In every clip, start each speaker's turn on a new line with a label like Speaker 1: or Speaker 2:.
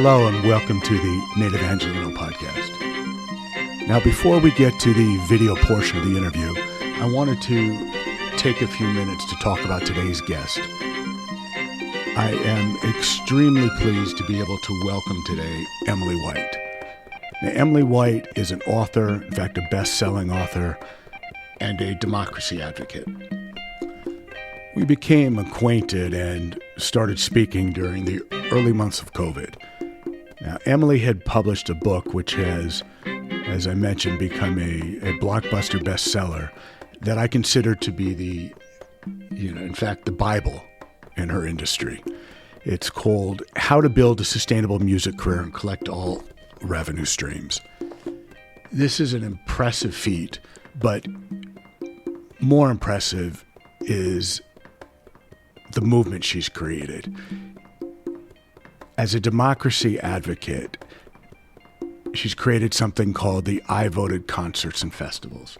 Speaker 1: Hello and welcome to the Native Angelino podcast. Now, before we get to the video portion of the interview, I wanted to take a few minutes to talk about today's guest. I am extremely pleased to be able to welcome today Emily White. Now, Emily White is an author, in fact, a best-selling author, and a democracy advocate. We became acquainted and started speaking during the early months of COVID. Now, Emily had published a book which has, as I mentioned, become a blockbuster bestseller that I consider to be in fact, the Bible in her industry. It's called How to Build a Sustainable Music Career and Collect All Revenue Streams. This is an impressive feat, but more impressive is the movement she's created. As a democracy advocate, she's created something called the iVoted concerts and festivals.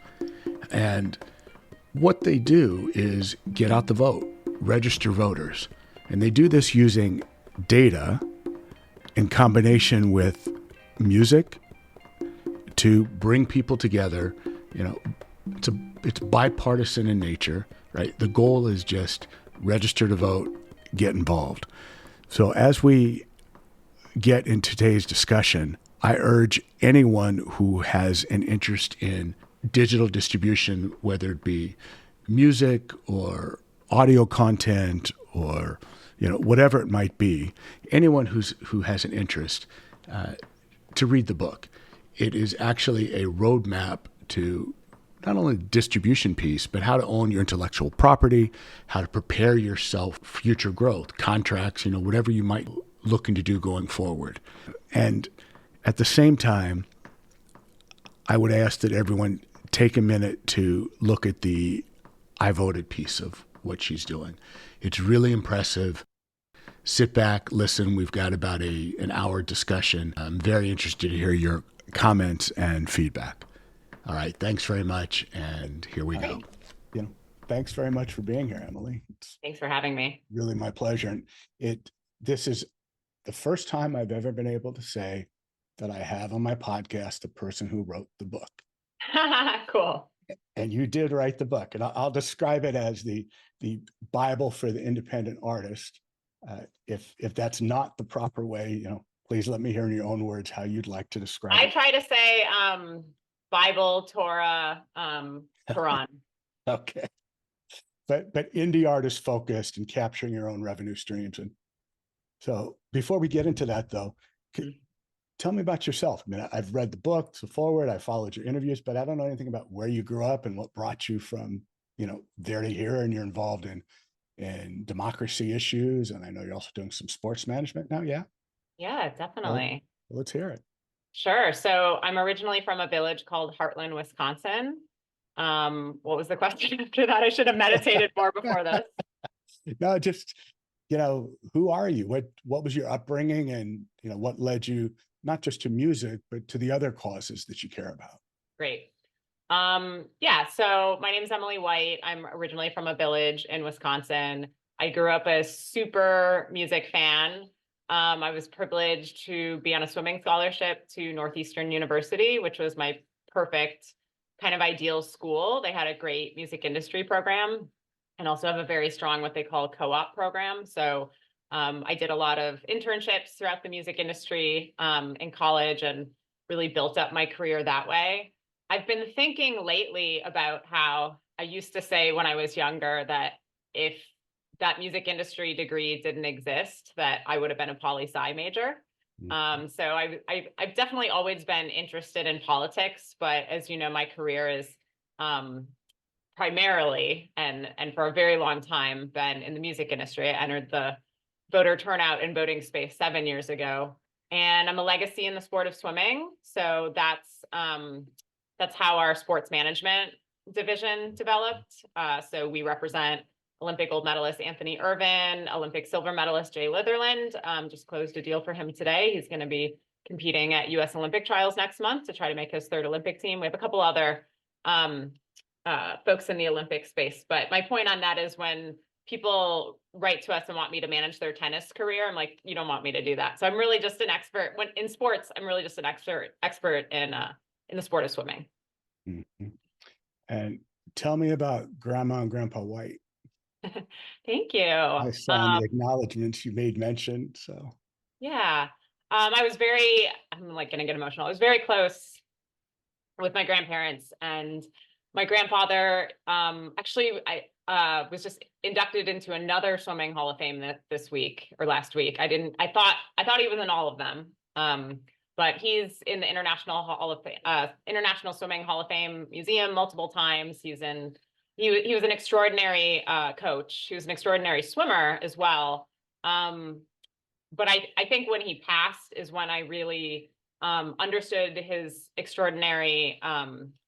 Speaker 1: And what they do is get out the vote, register voters. And they do this using data in combination with music to bring people together. You know, it's bipartisan in nature, right? The goal is just register to vote, get involved. So as we get in today's discussion, I urge anyone who has an interest in digital distribution, whether it be music or audio content or whatever it might be, anyone who has an interest, to read the book. It is actually a roadmap to not only the distribution piece, but how to own your intellectual property, how to prepare yourself for future growth, contracts, whatever you might looking to do going forward. And at the same time, I would ask that everyone take a minute to look at the iVoted piece of what she's doing. It's really impressive. Sit back, listen. We've got about an hour discussion. I'm very interested to hear your comments and feedback. All right. Thanks very much. And here we go. Thanks very much for being here, Emily.
Speaker 2: Thanks for having me.
Speaker 1: Really my pleasure. And this is the first time I've ever been able to say that I have on my podcast the person who wrote the book.
Speaker 2: Cool.
Speaker 1: And you did write the book. And I'll describe it as the Bible for the independent artist. If that's not the proper way, please let me hear in your own words how you'd like to describe it.
Speaker 2: I try to say Bible, Torah, Quran.
Speaker 1: Okay. But indie artist focused and capturing your own revenue streams. And so before we get into that, though, tell me about yourself. I mean, I've read the book, so forward, I followed your interviews, but I don't know anything about where you grew up and what brought you from, there to here. And you're involved in democracy issues. And I know you're also doing some sports management now. Yeah.
Speaker 2: Yeah, definitely.
Speaker 1: Well, let's hear it.
Speaker 2: Sure. So I'm originally from a village called Heartland, Wisconsin. What was the question after that? I should have meditated more before this.
Speaker 1: No, just, who are you? What was your upbringing, and, what led you not just to music, but to the other causes that you care about?
Speaker 2: Great. So my name is Emily White. I'm originally from a village in Wisconsin. I grew up a super music fan. I was privileged to be on a swimming scholarship to Northeastern University, which was my perfect kind of ideal school. They had a great music industry program and also have a very strong what they call co-op program. So I did a lot of internships throughout the music industry in college and really built up my career that way. I've been thinking lately about how I used to say when I was younger that if that music industry degree didn't exist, that I would have been a poli-sci major. So I've definitely always been interested in politics, but as you know, my career is primarily and for a very long time been in the music industry. I entered the voter turnout and voting space 7 years ago, and I'm a legacy in the sport of swimming. So that's how our sports management division developed. So we represent Olympic gold medalist Anthony Irvin, Olympic silver medalist Jay Litherland. Just closed a deal for him today. He's going to be competing at U.S. Olympic trials next month to try to make his third Olympic team. We have a couple other folks in the Olympic space. But my point on that is when people write to us and want me to manage their tennis career. I'm like, you don't want me to do that. So I'm really just an expert when in sports. I'm really just an expert in the sport of swimming.
Speaker 1: Mm-hmm. And tell me about Grandma and Grandpa White.
Speaker 2: Thank you.
Speaker 1: I saw in the acknowledgments you made mention. So
Speaker 2: Yeah, I was very. I'm like gonna get emotional. I was very close with my grandparents, and my grandfather actually I was just inducted into another swimming hall of fame this week or last week. I thought he was in all of them. But he's in the International Swimming Hall of Fame Museum multiple times. He was an extraordinary coach. He was an extraordinary swimmer as well. But I think when he passed is when I really understood his extraordinary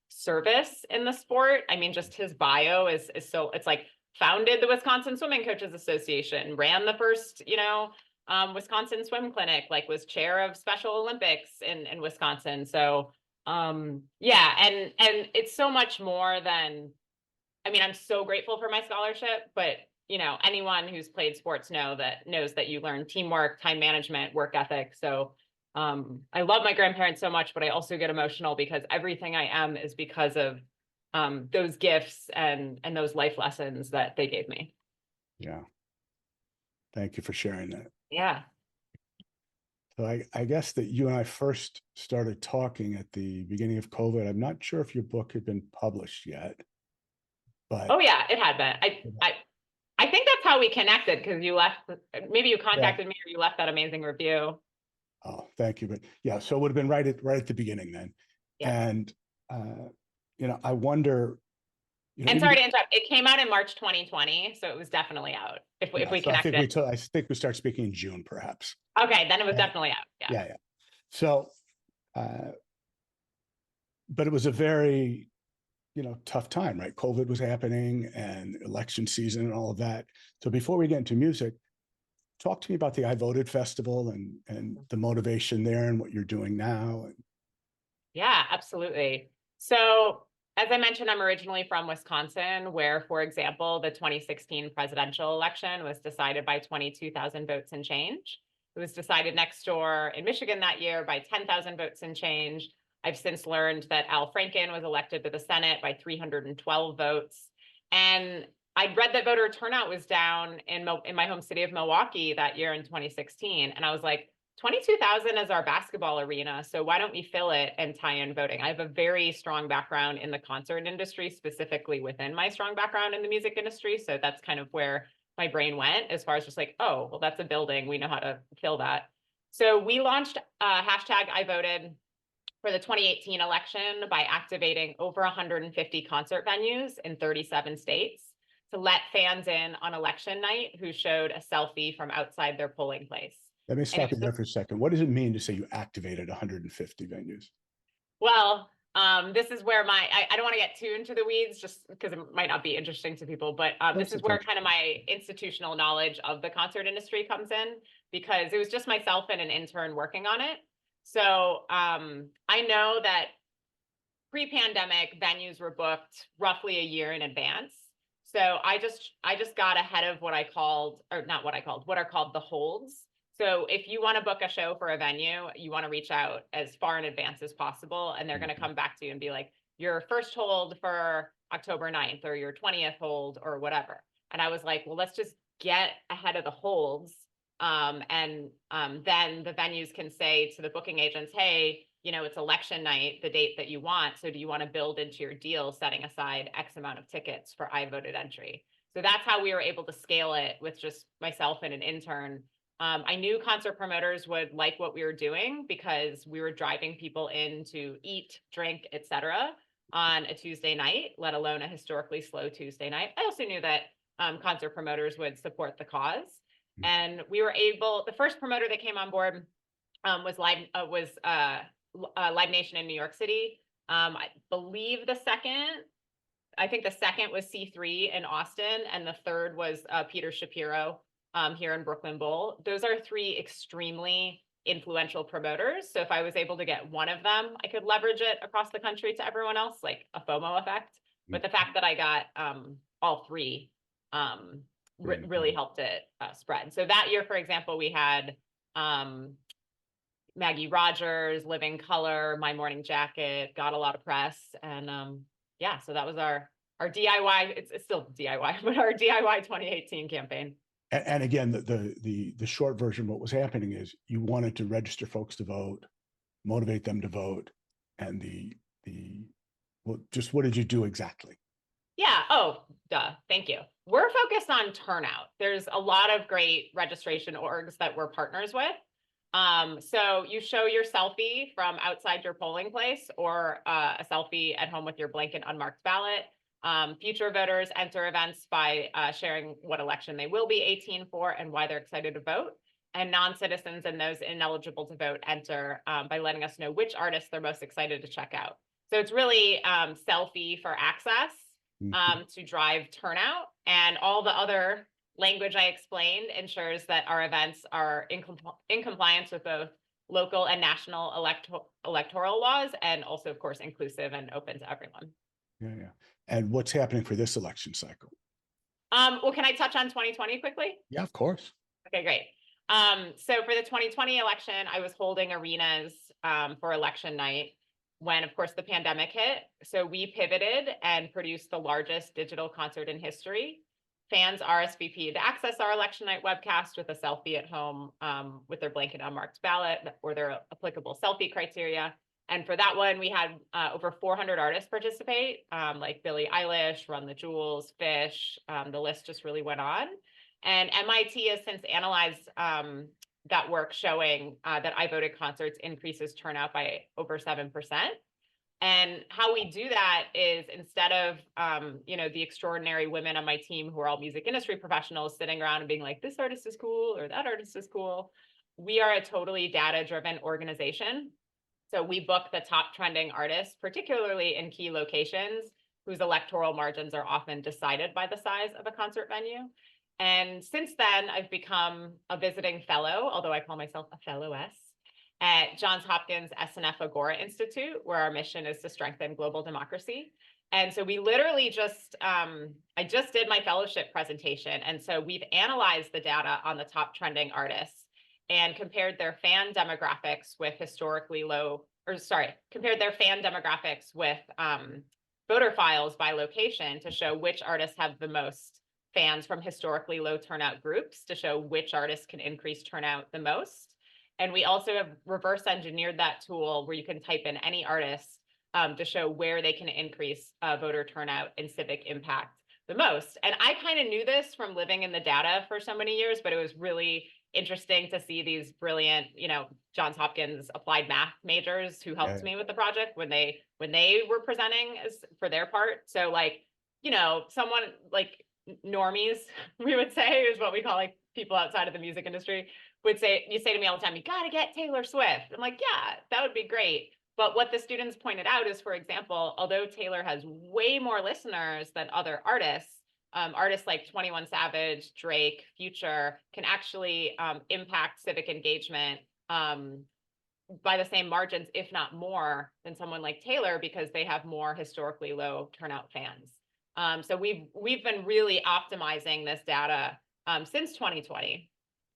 Speaker 2: service in the sport. I mean, just his bio is so, it's like founded the Wisconsin Swimming Coaches Association, ran the first, Wisconsin swim clinic, like was chair of Special Olympics in Wisconsin. So yeah, and it's so much more than, I mean, I'm so grateful for my scholarship, but anyone who's played sports knows that you learn teamwork, time management, work ethic. So I love my grandparents so much, but I also get emotional because everything I am is because of those gifts and those life lessons that they gave me.
Speaker 1: yeah, thank you for sharing that.
Speaker 2: Yeah.
Speaker 1: So I guess that you and I first started talking at the beginning of COVID. I'm not sure if your book had been published yet, but
Speaker 2: Oh yeah, it had been. I think that's how we connected because maybe you contacted me or you left that amazing review.
Speaker 1: Oh, thank you. But yeah, so it would have been right at the beginning then.
Speaker 2: Yeah.
Speaker 1: And I wonder.
Speaker 2: And sorry to interrupt. It came out in March 2020, so it was definitely out. If we
Speaker 1: so
Speaker 2: connected,
Speaker 1: I think we start speaking in June, perhaps.
Speaker 2: Okay, then it was definitely out. Yeah.
Speaker 1: Yeah. So, but it was a very tough time, right? COVID was happening and election season and all of that. So before we get into music, talk to me about the iVoted festival and the motivation there and what you're doing now.
Speaker 2: Yeah, absolutely. So as I mentioned, I'm originally from Wisconsin, where, for example, the 2016 presidential election was decided by 22,000 votes and change. It was decided next door in Michigan that year by 10,000 votes and change. I've since learned that Al Franken was elected to the Senate by 312 votes. And I'd read that voter turnout was down in my home city of Milwaukee that year in 2016. And I was like, 22,000 is our basketball arena, so why don't we fill it and tie in voting? I have a very strong background in the concert industry, specifically within my strong background in the music industry. So that's kind of where my brain went as far as just like, oh, well, that's a building. We know how to fill that. So we launched hashtag iVoted for the 2018 election by activating over 150 concert venues in 37 states to let fans in on election night who showed a selfie from outside their polling place.
Speaker 1: Let me stop you there for a second. What does it mean to say you activated 150 venues?
Speaker 2: Well, this is where I don't want to get too into the weeds just because it might not be interesting to people, but this is where kind of my institutional knowledge of the concert industry comes in, because it was just myself and an intern working on it. So I know that pre-pandemic venues were booked roughly a year in advance. So I just got ahead of what are called the holds. So if you want to book a show for a venue, you want to reach out as far in advance as possible, and they're going to come back to you and be like, your first hold for October 9th or your 20th hold or whatever. And I was like, well, let's just get ahead of the holds. And then the venues can say to the booking agents, hey, it's election night, the date that you want. So do you want to build into your deal setting aside X amount of tickets for iVoted entry? So that's how we were able to scale it with just myself and an intern. I knew concert promoters would like what we were doing because we were driving people in to eat, drink, etc. on a Tuesday night, let alone a historically slow Tuesday night. I also knew that concert promoters would support the cause. And we were able, the first promoter that came on board was Live Nation in New York City. I think the second was C3 in Austin, and the third was Peter Shapiro here in Brooklyn Bowl. Those are three extremely influential promoters. So if I was able to get one of them, I could leverage it across the country to everyone else, like a FOMO effect. But the fact that I got all three really helped it spread. So that year, for example, we had Maggie Rogers, Living Color, My Morning Jacket, got a lot of press. And yeah, so that was our DIY, it's still DIY, but our DIY 2018 campaign.
Speaker 1: And again, the short version, what was happening is you wanted to register folks to vote, motivate them to vote, and well, just what did you do exactly?
Speaker 2: Yeah. Oh, duh. Thank you. We're focused on turnout. There's a lot of great registration orgs that we're partners with. So you show your selfie from outside your polling place, or a selfie at home with your blank and unmarked ballot. Future voters enter events by sharing what election they will be 18 for and why they're excited to vote. And non-citizens and those ineligible to vote enter by letting us know which artists they're most excited to check out. So it's really selfie for access to drive turnout, and all the other language I explained ensures that our events are in compliance with both local and national electoral laws, and also, of course, inclusive and open to everyone.
Speaker 1: Yeah. And what's happening for this election cycle?
Speaker 2: Well, can I touch on 2020 quickly?
Speaker 1: Yeah, of course.
Speaker 2: Okay, great. So for the 2020 election, I was holding arenas for election night when, of course, the pandemic hit. So we pivoted and produced the largest digital concert in history. Fans RSVP'd to access our election night webcast with a selfie at home with their blank and unmarked ballot or their applicable selfie criteria. And for that one, we had over 400 artists participate, like Billie Eilish, Run the Jewels, Fish. The list just really went on. And MIT has since analyzed that work, showing that iVoted concerts increases turnout by over 7%. And how we do that is, instead of the extraordinary women on my team who are all music industry professionals sitting around and being like, this artist is cool or that artist is cool, we are a totally data-driven organization. So we book the top trending artists, particularly in key locations whose electoral margins are often decided by the size of a concert venue. And since then, I've become a visiting fellow, although I call myself a fellowess, at Johns Hopkins SNF Agora Institute, where our mission is to strengthen global democracy. And so we literally I just did my fellowship presentation. And so we've analyzed the data on the top trending artists and compared their fan demographics with voter files by location to show which artists have the most fans from historically low turnout groups, to show which artists can increase turnout the most. And we also have reverse engineered that tool where you can type in any artist to show where they can increase voter turnout and civic impact the most. And I kind of knew this from living in the data for so many years, but it was really interesting to see these brilliant, Johns Hopkins applied math majors who helped me with the project when they were presenting for their part. So someone like normies, we would say, is what we call like people outside of the music industry, you say to me all the time, you got to get Taylor Swift. I'm like, yeah, that would be great. But what the students pointed out is, for example, although Taylor has way more listeners than other artists, artists like 21 Savage, Drake, Future can actually impact civic engagement by the same margins, if not more, than someone like Taylor, because they have more historically low turnout fans. So we've been really optimizing this data since 2020.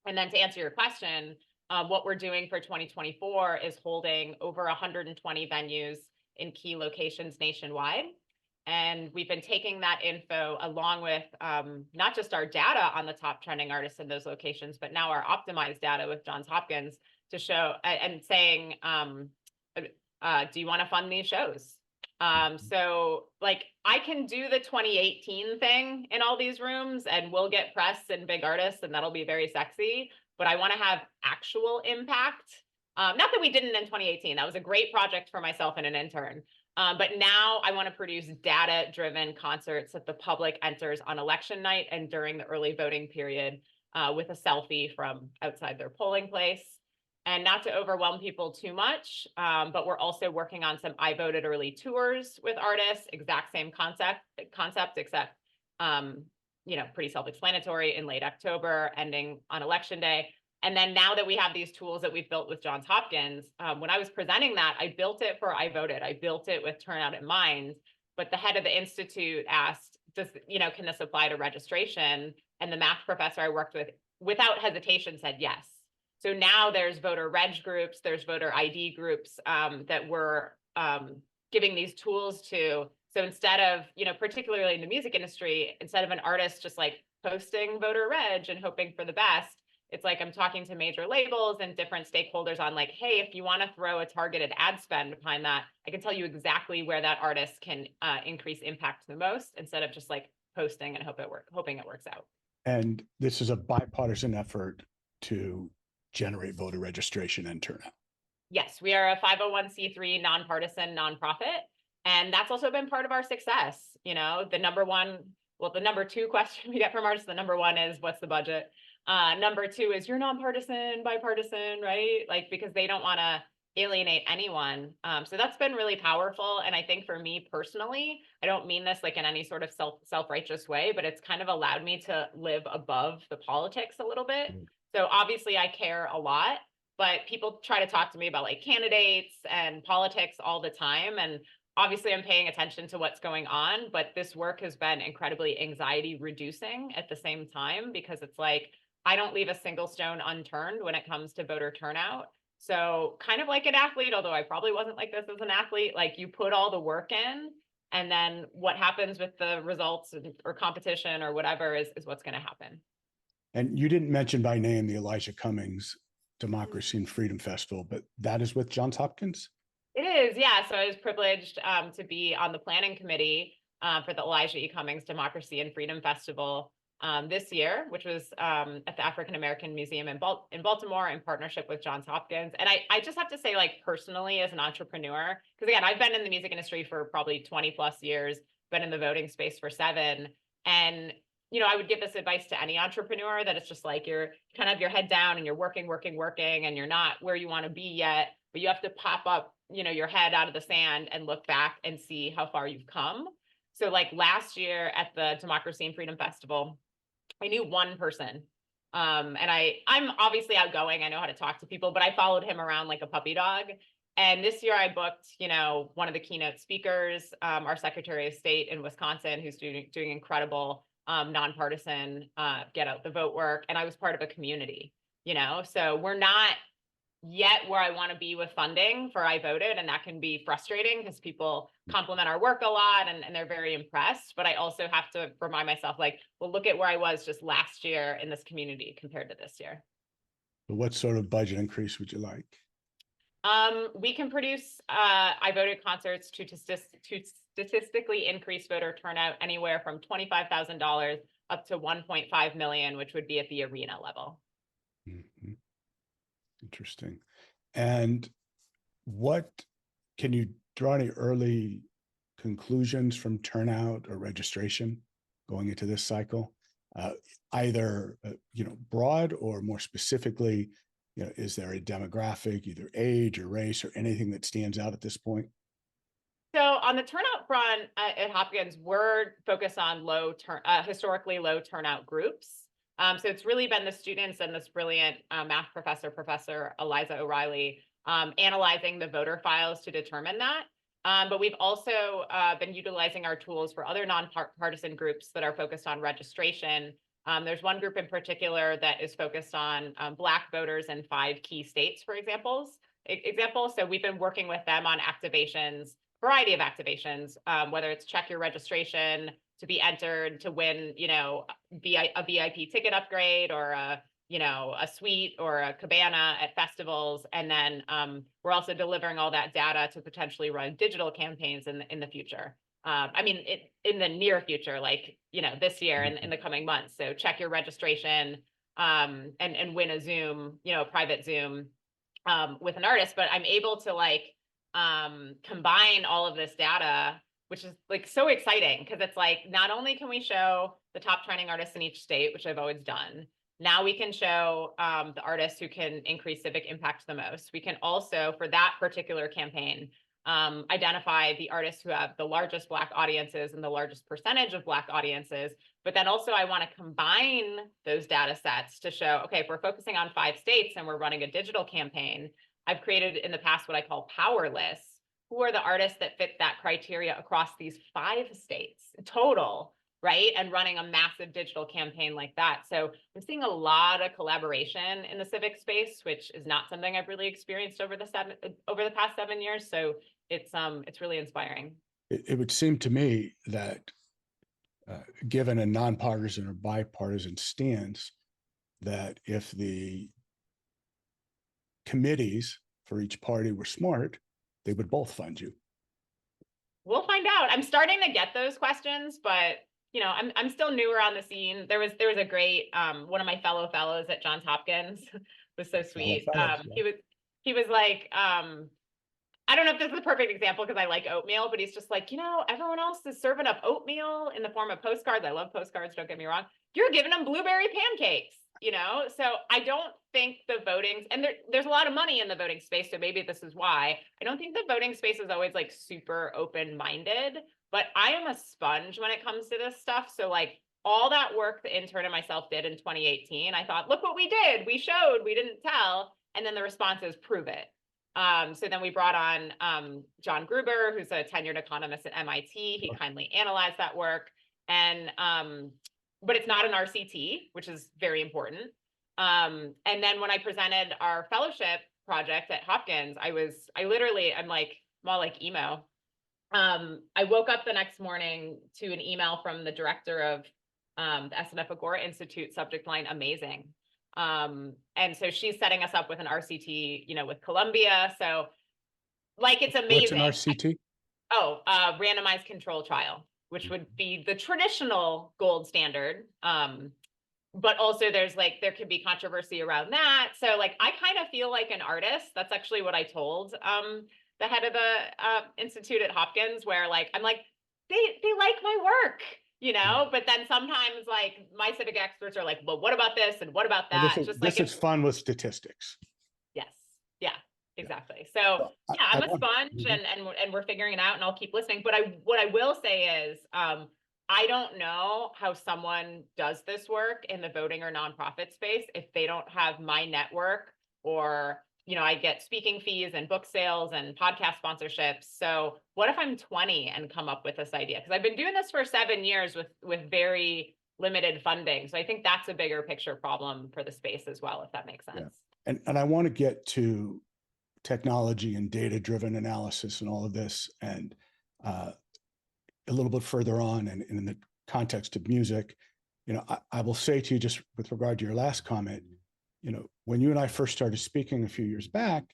Speaker 2: And then to answer your question, what we're doing for 2024 is holding over 120 venues in key locations nationwide. And we've been taking that info along with not just our data on the top trending artists in those locations, but now our optimized data with Johns Hopkins to show and saying, do you want to fund these shows? So I can do the 2018 thing in all these rooms and we'll get press and big artists and that'll be very sexy, but I want to have actual impact. Not that we didn't in 2018, that was a great project for myself and an intern. But now I want to produce data-driven concerts that the public enters on election night and during the early voting period with a selfie from outside their polling place. And not to overwhelm people too much, but we're also working on some iVoted early tours with artists, exact same concept, except pretty self-explanatory, in late October, ending on election day. And then now that we have these tools that we've built with Johns Hopkins, when I was presenting that, I built it for iVoted. I built it with turnout in mind, but the head of the institute asked, can this apply to registration? And the math professor I worked with, without hesitation, said yes. So now there's voter reg groups, there's voter ID groups that we're giving these tools to. So instead of, particularly in the music industry, instead of an artist just like posting voter reg and hoping for the best, it's like I'm talking to major labels and different stakeholders on like, hey, if you want to throw a targeted ad spend behind that, I can tell you exactly where that artist can increase impact the most, instead of just like posting and hoping it works out.
Speaker 1: And this is a bipartisan effort to generate voter registration and turnout.
Speaker 2: Yes, we are a 501c3 nonpartisan nonprofit. And that's also been part of our success. The number two question we get from artists, the number one is, what's the budget? Number two is, you're nonpartisan, bipartisan, right? Like, because they don't want to alienate anyone. So that's been really powerful. And I think for me personally, I don't mean this like in any sort of self-righteous way, but it's kind of allowed me to live above the politics a little bit. So obviously I care a lot, but people try to talk to me about like candidates and politics all the time. And obviously I'm paying attention to what's going on, but this work has been incredibly anxiety reducing at the same time, because it's like, I don't leave a single stone unturned when it comes to voter turnout. So kind of like an athlete, although I probably wasn't like this as an athlete, like you put all the work in, and then what happens with the results or competition or whatever is what's going to happen.
Speaker 1: And you didn't mention by name the Elijah Cummings Democracy and Freedom Festival, but that is with Johns Hopkins?
Speaker 2: It is, yeah. So I was privileged to be on the planning committee for the Elijah E. Cummings Democracy and Freedom Festival this year, which was at the African American Museum in Baltimore in partnership with Johns Hopkins. And I just have to say, like, personally, as an entrepreneur, because again, I've been in the music industry for probably 20 plus years, been in the voting space for 7. And I would give this advice to any entrepreneur, that it's just like you're kind of your head down and you're working, and you're not where you want to be yet, but you have to pop up your head out of the sand and look back and see how far you've come. So like last year at the Democracy and Freedom Festival, I knew one person. And I'm obviously outgoing. I know how to talk to people, but I followed him around like a puppy dog. And this year I booked, one of the keynote speakers, our Secretary of State in Wisconsin, who's doing incredible nonpartisan get out the vote work. And I was part of a community, so we're not yet where I want to be with funding for iVoted. And that can be frustrating because people compliment our work a lot and they're very impressed. But I also have to remind myself, like, well, look at where I was just last year in this community compared to this year.
Speaker 1: What sort of budget increase would you like?
Speaker 2: We can produce iVoted concerts to statistically increase voter turnout anywhere from $25,000 up to $1.5 million, which would be at the arena level.
Speaker 1: Mm-hmm. Interesting. And what can you draw any early conclusions from turnout or registration going into this cycle? Either broad or more specifically, is there a demographic, either age or race or anything that stands out at this point?
Speaker 2: So on the turnout front at Hopkins, we're focused on historically low turnout groups. So it's really been the students and this brilliant math professor Eliza O'Reilly, analyzing the voter files to determine that. But we've also been utilizing our tools for other nonpartisan groups that are focused on registration. There's one group in particular that is focused on Black voters in 5 key states, for example. So we've been working with them on activations, variety of activations, whether it's check your registration to be entered to win, a VIP ticket upgrade or a suite or a cabana at festivals. And then we're also delivering all that data to potentially run digital campaigns in the future. In the near future, like, this year and in the coming months. So check your registration and win a Zoom, a private Zoom with an artist. But I'm able to combine all of this data, which is like so exciting, because it's like, not only can we show the top trending artists in each state, which I've always done, now we can show the artists who can increase civic impact the most. We can also, for that particular campaign, identify the artists who have the largest Black audiences and the largest percentage of Black audiences. But then also I want to combine those data sets to show, okay, if we're focusing on 5 states and we're running a digital campaign, I've created in the past what I call power lists. Who are the artists that fit that criteria across these 5 states total, right? And running a massive digital campaign like that. So I'm seeing a lot of collaboration in the civic space, which is not something I've really experienced over the past 7 years. So it's really inspiring.
Speaker 1: It would seem to me that given a nonpartisan or bipartisan stance, that if the committees for each party were smart, they would both fund you.
Speaker 2: We'll find out. I'm starting to get those questions, but I'm still newer on the scene. There was a great one of my fellow fellows at Johns Hopkins was so sweet. He was like, I don't know if this is the perfect example because I like oatmeal, but he's just like, everyone else is serving up oatmeal in the form of postcards. I love postcards, don't get me wrong. You're giving them blueberry pancakes, So I don't think the voting, and there's a lot of money in the voting space, so maybe this is why. I don't think the voting space is always like super open-minded, but I am a sponge when it comes to this stuff. So like all that work the intern and myself did in 2018, I thought, look what we did. We showed, we didn't tell. And then the response is prove it. So then we brought on John Gruber, who's a tenured economist at MIT. He kindly analyzed that work. And but it's not an RCT, which is very important. And then when I presented our fellowship project at Hopkins, I'm like, more like emo. I woke up the next morning to an email from the director of the SNF Agora Institute, subject line, amazing. And so she's setting us up with an RCT, with Columbia. So like, it's amazing.
Speaker 1: What's an RCT?
Speaker 2: Randomized control trial, which would be the traditional gold standard. But also there could be controversy around that. So like, I kind of feel like an artist. That's actually what I told the head of the institute at Hopkins, where like, I'm like, they like my work. But then sometimes like my civic experts are like, well, what about this? And what about that?
Speaker 1: Well, this is fun with statistics.
Speaker 2: Yes. Yeah, exactly. So yeah, I'm a sponge and we're figuring it out, and I'll keep listening. But what I will say is, I don't know how someone does this work in the voting or nonprofit space if they don't have my network, or I get speaking fees and book sales and podcast sponsorships. So what if I'm 20 and come up with this idea? Because I've been doing this for 7 years with very limited funding. So I think that's a bigger picture problem for the space as well, if that makes sense.
Speaker 1: Yeah. And I want to get to technology and data-driven analysis and all of this, and a little bit further on, and in the context of music, I will say to you, just with regard to your last comment, when you and I first started speaking a few years back,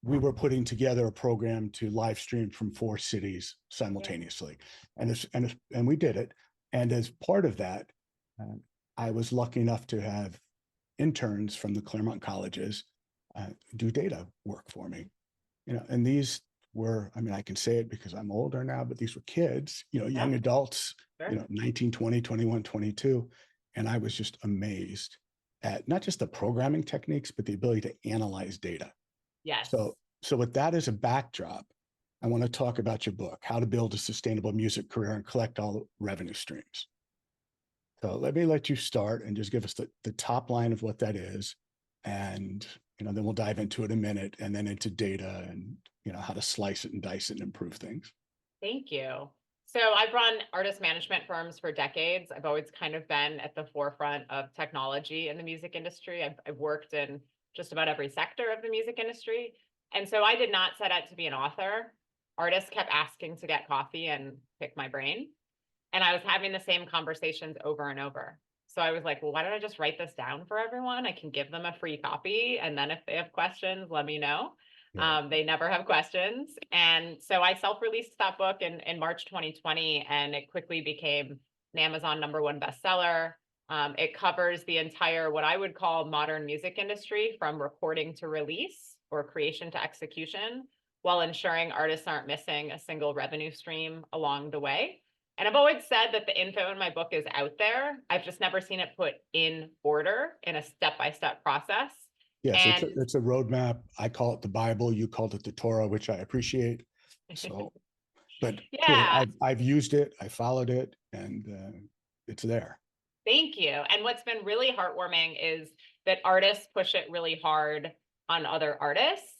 Speaker 1: we were putting together a program to live stream from 4 cities simultaneously. And we did it. And as part of that, I was lucky enough to have interns from the Claremont colleges do data work for me. And these were, I can say it because I'm older now, but these were kids, young adults, sure. 19, 20, 21, 22. And I was just amazed at not just the programming techniques, but the ability to analyze data.
Speaker 2: Yes.
Speaker 1: So with that as a backdrop, I want to talk about your book, How to Build a Sustainable Music Career and Collect All Revenue Streams. So let me let you start and just give us the top line of what that is. And, then we'll dive into it in a minute, and then into data and, how to slice it and dice it and improve things.
Speaker 2: Thank you. So I've run artist management firms for decades. I've always kind of been at the forefront of technology in the music industry. I've worked in just about every sector of the music industry. And so I did not set out to be an author. Artists kept asking to get coffee and pick my brain. And I was having the same conversations over and over. So I was like, well, why don't I just write this down for everyone? I can give them a free copy. And then if they have questions, let me know. Yeah. They never have questions. And so I self-released that book in March 2020, and it quickly became an Amazon #1 bestseller. It covers the entire, what I would call, modern music industry, from recording to release, or creation to execution, while ensuring artists aren't missing a single revenue stream along the way. And I've always said that the info in my book is out there. I've just never seen it put in order in a step-by-step process.
Speaker 1: Yes, it's a roadmap. I call it the Bible. You called it the Torah, which I appreciate. So, but yeah, I've used it. I followed it, and it's there.
Speaker 2: Thank you. And what's been really heartwarming is that artists push it really hard on other artists.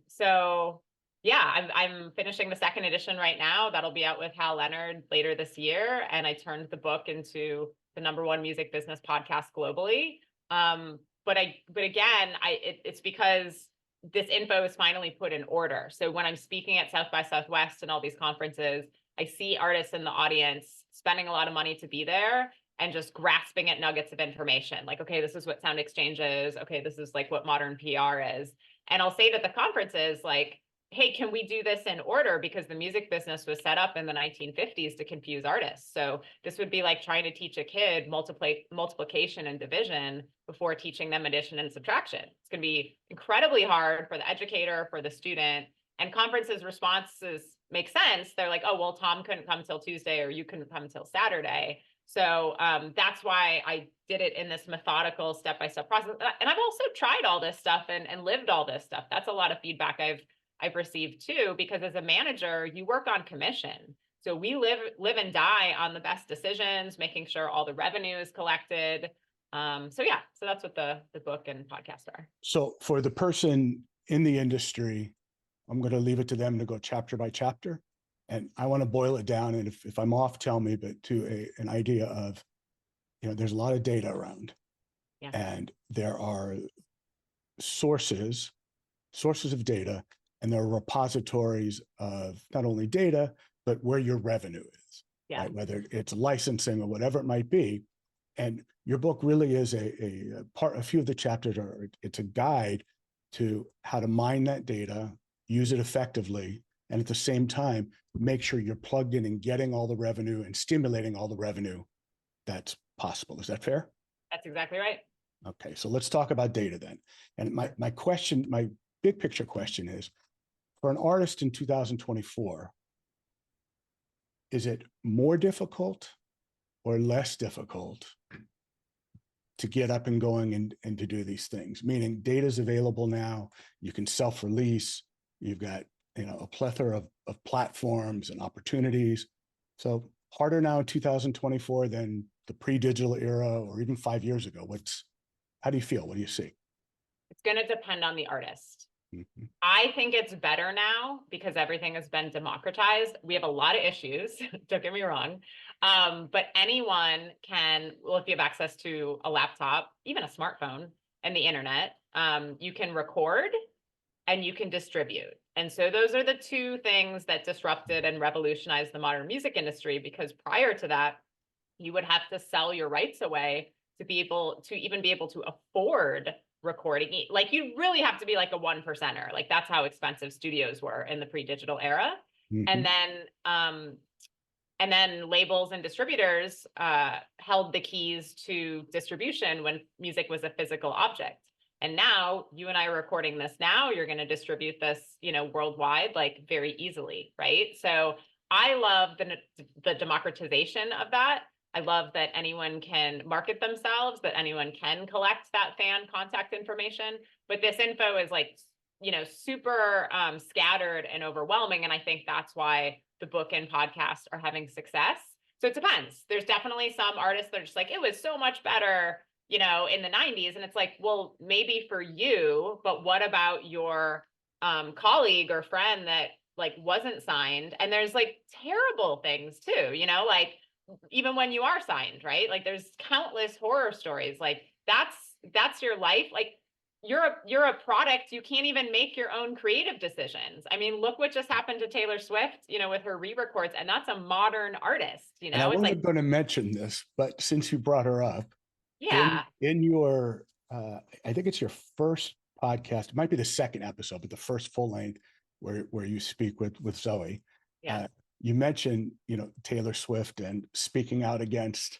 Speaker 2: So Yeah, I'm finishing the second edition right now. That'll be out with Hal Leonard later this year. And I turned the book into the #1 music business podcast globally. But again, it's because this info is finally put in order. So when I'm speaking at South by Southwest and all these conferences, I see artists in the audience spending a lot of money to be there and just grasping at nuggets of information. Like, okay, this is what Sound Exchange is. Okay, this is like what modern PR is. And I'll say that the conferences, like, hey, can we do this in order? Because the music business was set up in the 1950s to confuse artists. So this would be like trying to teach a kid multiplication and division before teaching them addition and subtraction. It's going to be incredibly hard for the educator, for the student. And conferences' responses make sense. They're like, oh, well, Tom couldn't come till Tuesday, or you couldn't come till Saturday. So that's why I did it in this methodical step-by-step process. And I've also tried all this stuff and lived all this stuff. That's a lot of feedback I've received too, because as a manager, you work on commission. So we live and die on the best decisions, making sure all the revenue is collected. So that's what the book and podcast are.
Speaker 1: So for the person in the industry, I'm going to leave it to them to go chapter by chapter. And I want to boil it down. And if I'm off, tell me, but to an idea of, there's a lot of data around.
Speaker 2: Yeah.
Speaker 1: And there are sources of data, and there are repositories of not only data, but where your revenue is, right? Whether it's licensing or whatever it might be. And your book really is a few of the chapters it's a guide to how to mine that data, use it effectively, and at the same time, make sure you're plugged in and getting all the revenue and stimulating all the revenue that's possible. Is that fair?
Speaker 2: That's exactly right.
Speaker 1: Okay, so let's talk about data then. And my big picture question is, for an artist in 2024, is it more difficult or less difficult to get up and going and to do these things? Meaning data is available now, you can self-release, you've got a plethora of platforms and opportunities. So harder now in 2024 than the pre-digital era or even 5 years ago. How do you feel? What do you see?
Speaker 2: It's going to depend on the artist.
Speaker 1: Mm-hmm.
Speaker 2: I think it's better now because everything has been democratized. We have a lot of issues, don't get me wrong. But anyone can, well, if you have access to a laptop, even a smartphone and the internet, you can record and you can distribute. And so those are the two things that disrupted and revolutionized the modern music industry, because prior to that, you would have to sell your rights away to even be able to afford recording. Like, you really have to be like a 1%er. Like, that's how expensive studios were in the pre-digital era. Mm-hmm. And then labels and distributors held the keys to distribution when music was a physical object. And now you and I are recording this now, you're going to distribute this, worldwide, like, very easily, right? So I love the democratization of that. I love that anyone can market themselves, that anyone can collect that fan contact information. But this info is like, super scattered and overwhelming. And I think that's why the book and podcast are having success. So it depends. There's definitely some artists that are just like, it was so much better, in the 90s. And it's like, well, maybe for you, but what about your colleague or friend that like wasn't signed? And there's like terrible things too, like, even when you are signed, right? Like, there's countless horror stories. Like, that's your life. Like, you're a product. You can't even make your own creative decisions. I mean, look what just happened to Taylor Swift, with her re-records, and that's a modern artist,
Speaker 1: And I wasn't going to mention this, but since you brought her up, in your, I think it's your first podcast, it might be the second episode, but the first full length where you speak with Zoe. Yeah. You mentioned, Taylor Swift and speaking out against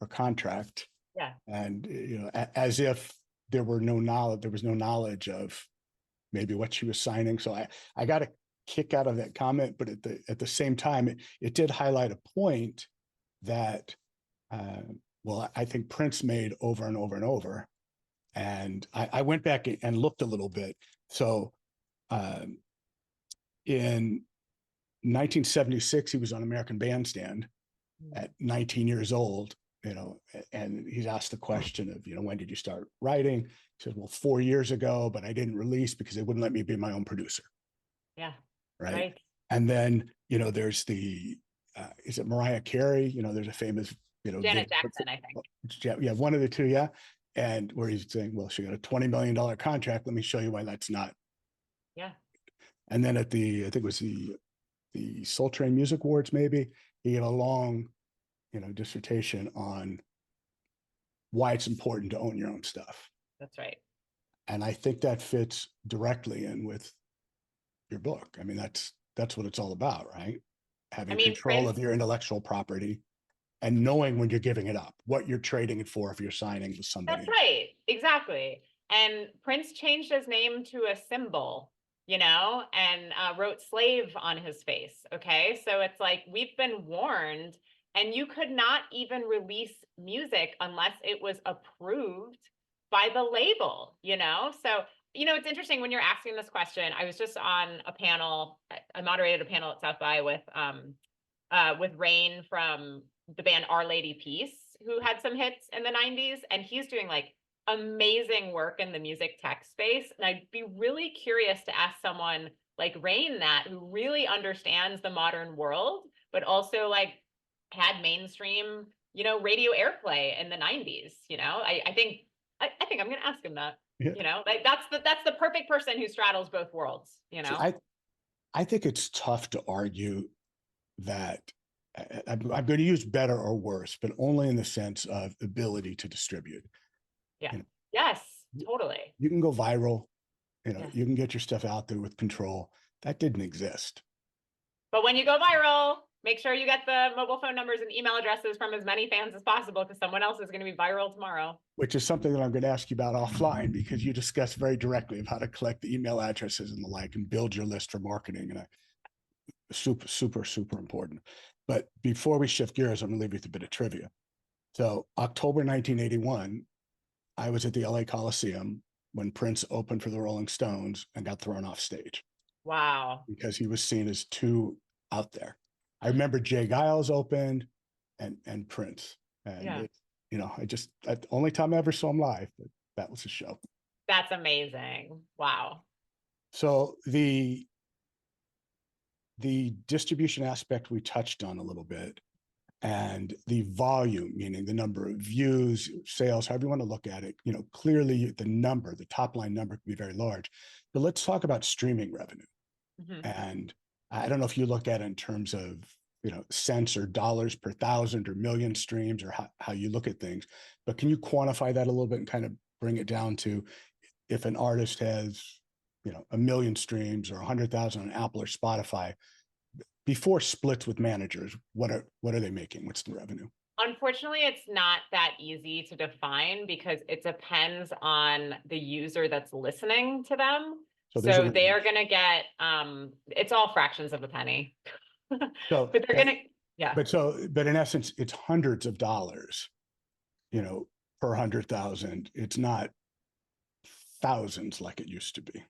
Speaker 1: her contract.
Speaker 2: Yeah.
Speaker 1: And, as if there was no knowledge of maybe what she was signing. So I got a kick out of that comment, but at the same time, it did highlight a point that, I think Prince made over and over and over. And I went back and looked a little bit. So in 1976, he was on American Bandstand at 19 years old, and he's asked the question of, when did you start writing? He said, well, 4 years ago, but I didn't release because they wouldn't let me be my own producer.
Speaker 2: Yeah.
Speaker 1: right?
Speaker 2: Right.
Speaker 1: And then, there's is it Mariah Carey? There's a famous,
Speaker 2: Janet
Speaker 1: video.
Speaker 2: Jackson, I think.
Speaker 1: Yeah, one of the two, yeah. And where he's saying, well, she got a $20 million contract. Let me show you why that's not.
Speaker 2: Yeah.
Speaker 1: And then I think it was the Soul Train Music Awards, maybe, he gave a long, dissertation on why it's important to own your own stuff.
Speaker 2: That's right.
Speaker 1: And I think that fits directly in with your book. I mean, that's what it's all about, right?
Speaker 2: I
Speaker 1: Having
Speaker 2: mean,
Speaker 1: control of
Speaker 2: Prince,
Speaker 1: your intellectual property and knowing when you're giving it up, what you're trading it for if you're signing with
Speaker 2: that's
Speaker 1: somebody.
Speaker 2: right. Exactly. And Prince changed his name to a symbol, and wrote slave on his face. Okay. So it's like we've been warned, and you could not even release music unless it was approved by the label, So, it's interesting when you're asking this question. I was just on a panel, I moderated a panel at South by with Rain from the band Our Lady Peace, who had some hits in the 90s. And he's doing like amazing work in the music tech space. And I'd be really curious to ask someone like Rain that, who really understands the modern world, but also like had mainstream, radio airplay in the 90s. I think I'm gonna ask him that.
Speaker 1: Yeah.
Speaker 2: Like that's the perfect person who straddles both worlds,
Speaker 1: See, I think it's tough to argue that I'm going to use better or worse, but only in the sense of ability to distribute.
Speaker 2: Yeah.
Speaker 1: You know,
Speaker 2: Yes, totally.
Speaker 1: you can go viral,
Speaker 2: Yeah.
Speaker 1: you can get your stuff out there with control. That didn't exist.
Speaker 2: But when you go viral, make sure you get the mobile phone numbers and email addresses from as many fans as possible, because someone else is going to be viral tomorrow.
Speaker 1: Which is something that I'm going to ask you about offline, because you discussed very directly of how to collect the email addresses and the like and build your list for marketing. And super, super, super important. But before we shift gears, I'm going to leave you with a bit of trivia. So October 1981, I was at the LA Coliseum when Prince opened for the Rolling Stones and got thrown off stage
Speaker 2: Wow.
Speaker 1: because he was seen as too out there. I remember Jay Giles opened and Prince. And
Speaker 2: Yeah.
Speaker 1: the only time I ever saw him live, but that was a show.
Speaker 2: That's amazing. Wow.
Speaker 1: So the distribution aspect we touched on a little bit, and the volume, meaning the number of views, sales, however you want to look at it, clearly the top line number can be very large. But let's talk about streaming revenue.
Speaker 2: Mm-hmm.
Speaker 1: And I don't know if you look at it in terms of, cents or dollars per thousand or million streams, or how you look at things, but can you quantify that a little bit and kind of bring it down to, if an artist has, 1 million streams or 100,000 on Apple or Spotify, before splits with managers, what are they making? What's the revenue?
Speaker 2: Unfortunately, it's not that easy to define, because it depends on the user that's listening to them. So they are going to get, it's all fractions of a penny.
Speaker 1: So,
Speaker 2: but they're going to, yeah.
Speaker 1: But in essence, it's hundreds of dollars, per 100,000. It's not thousands like it used to be.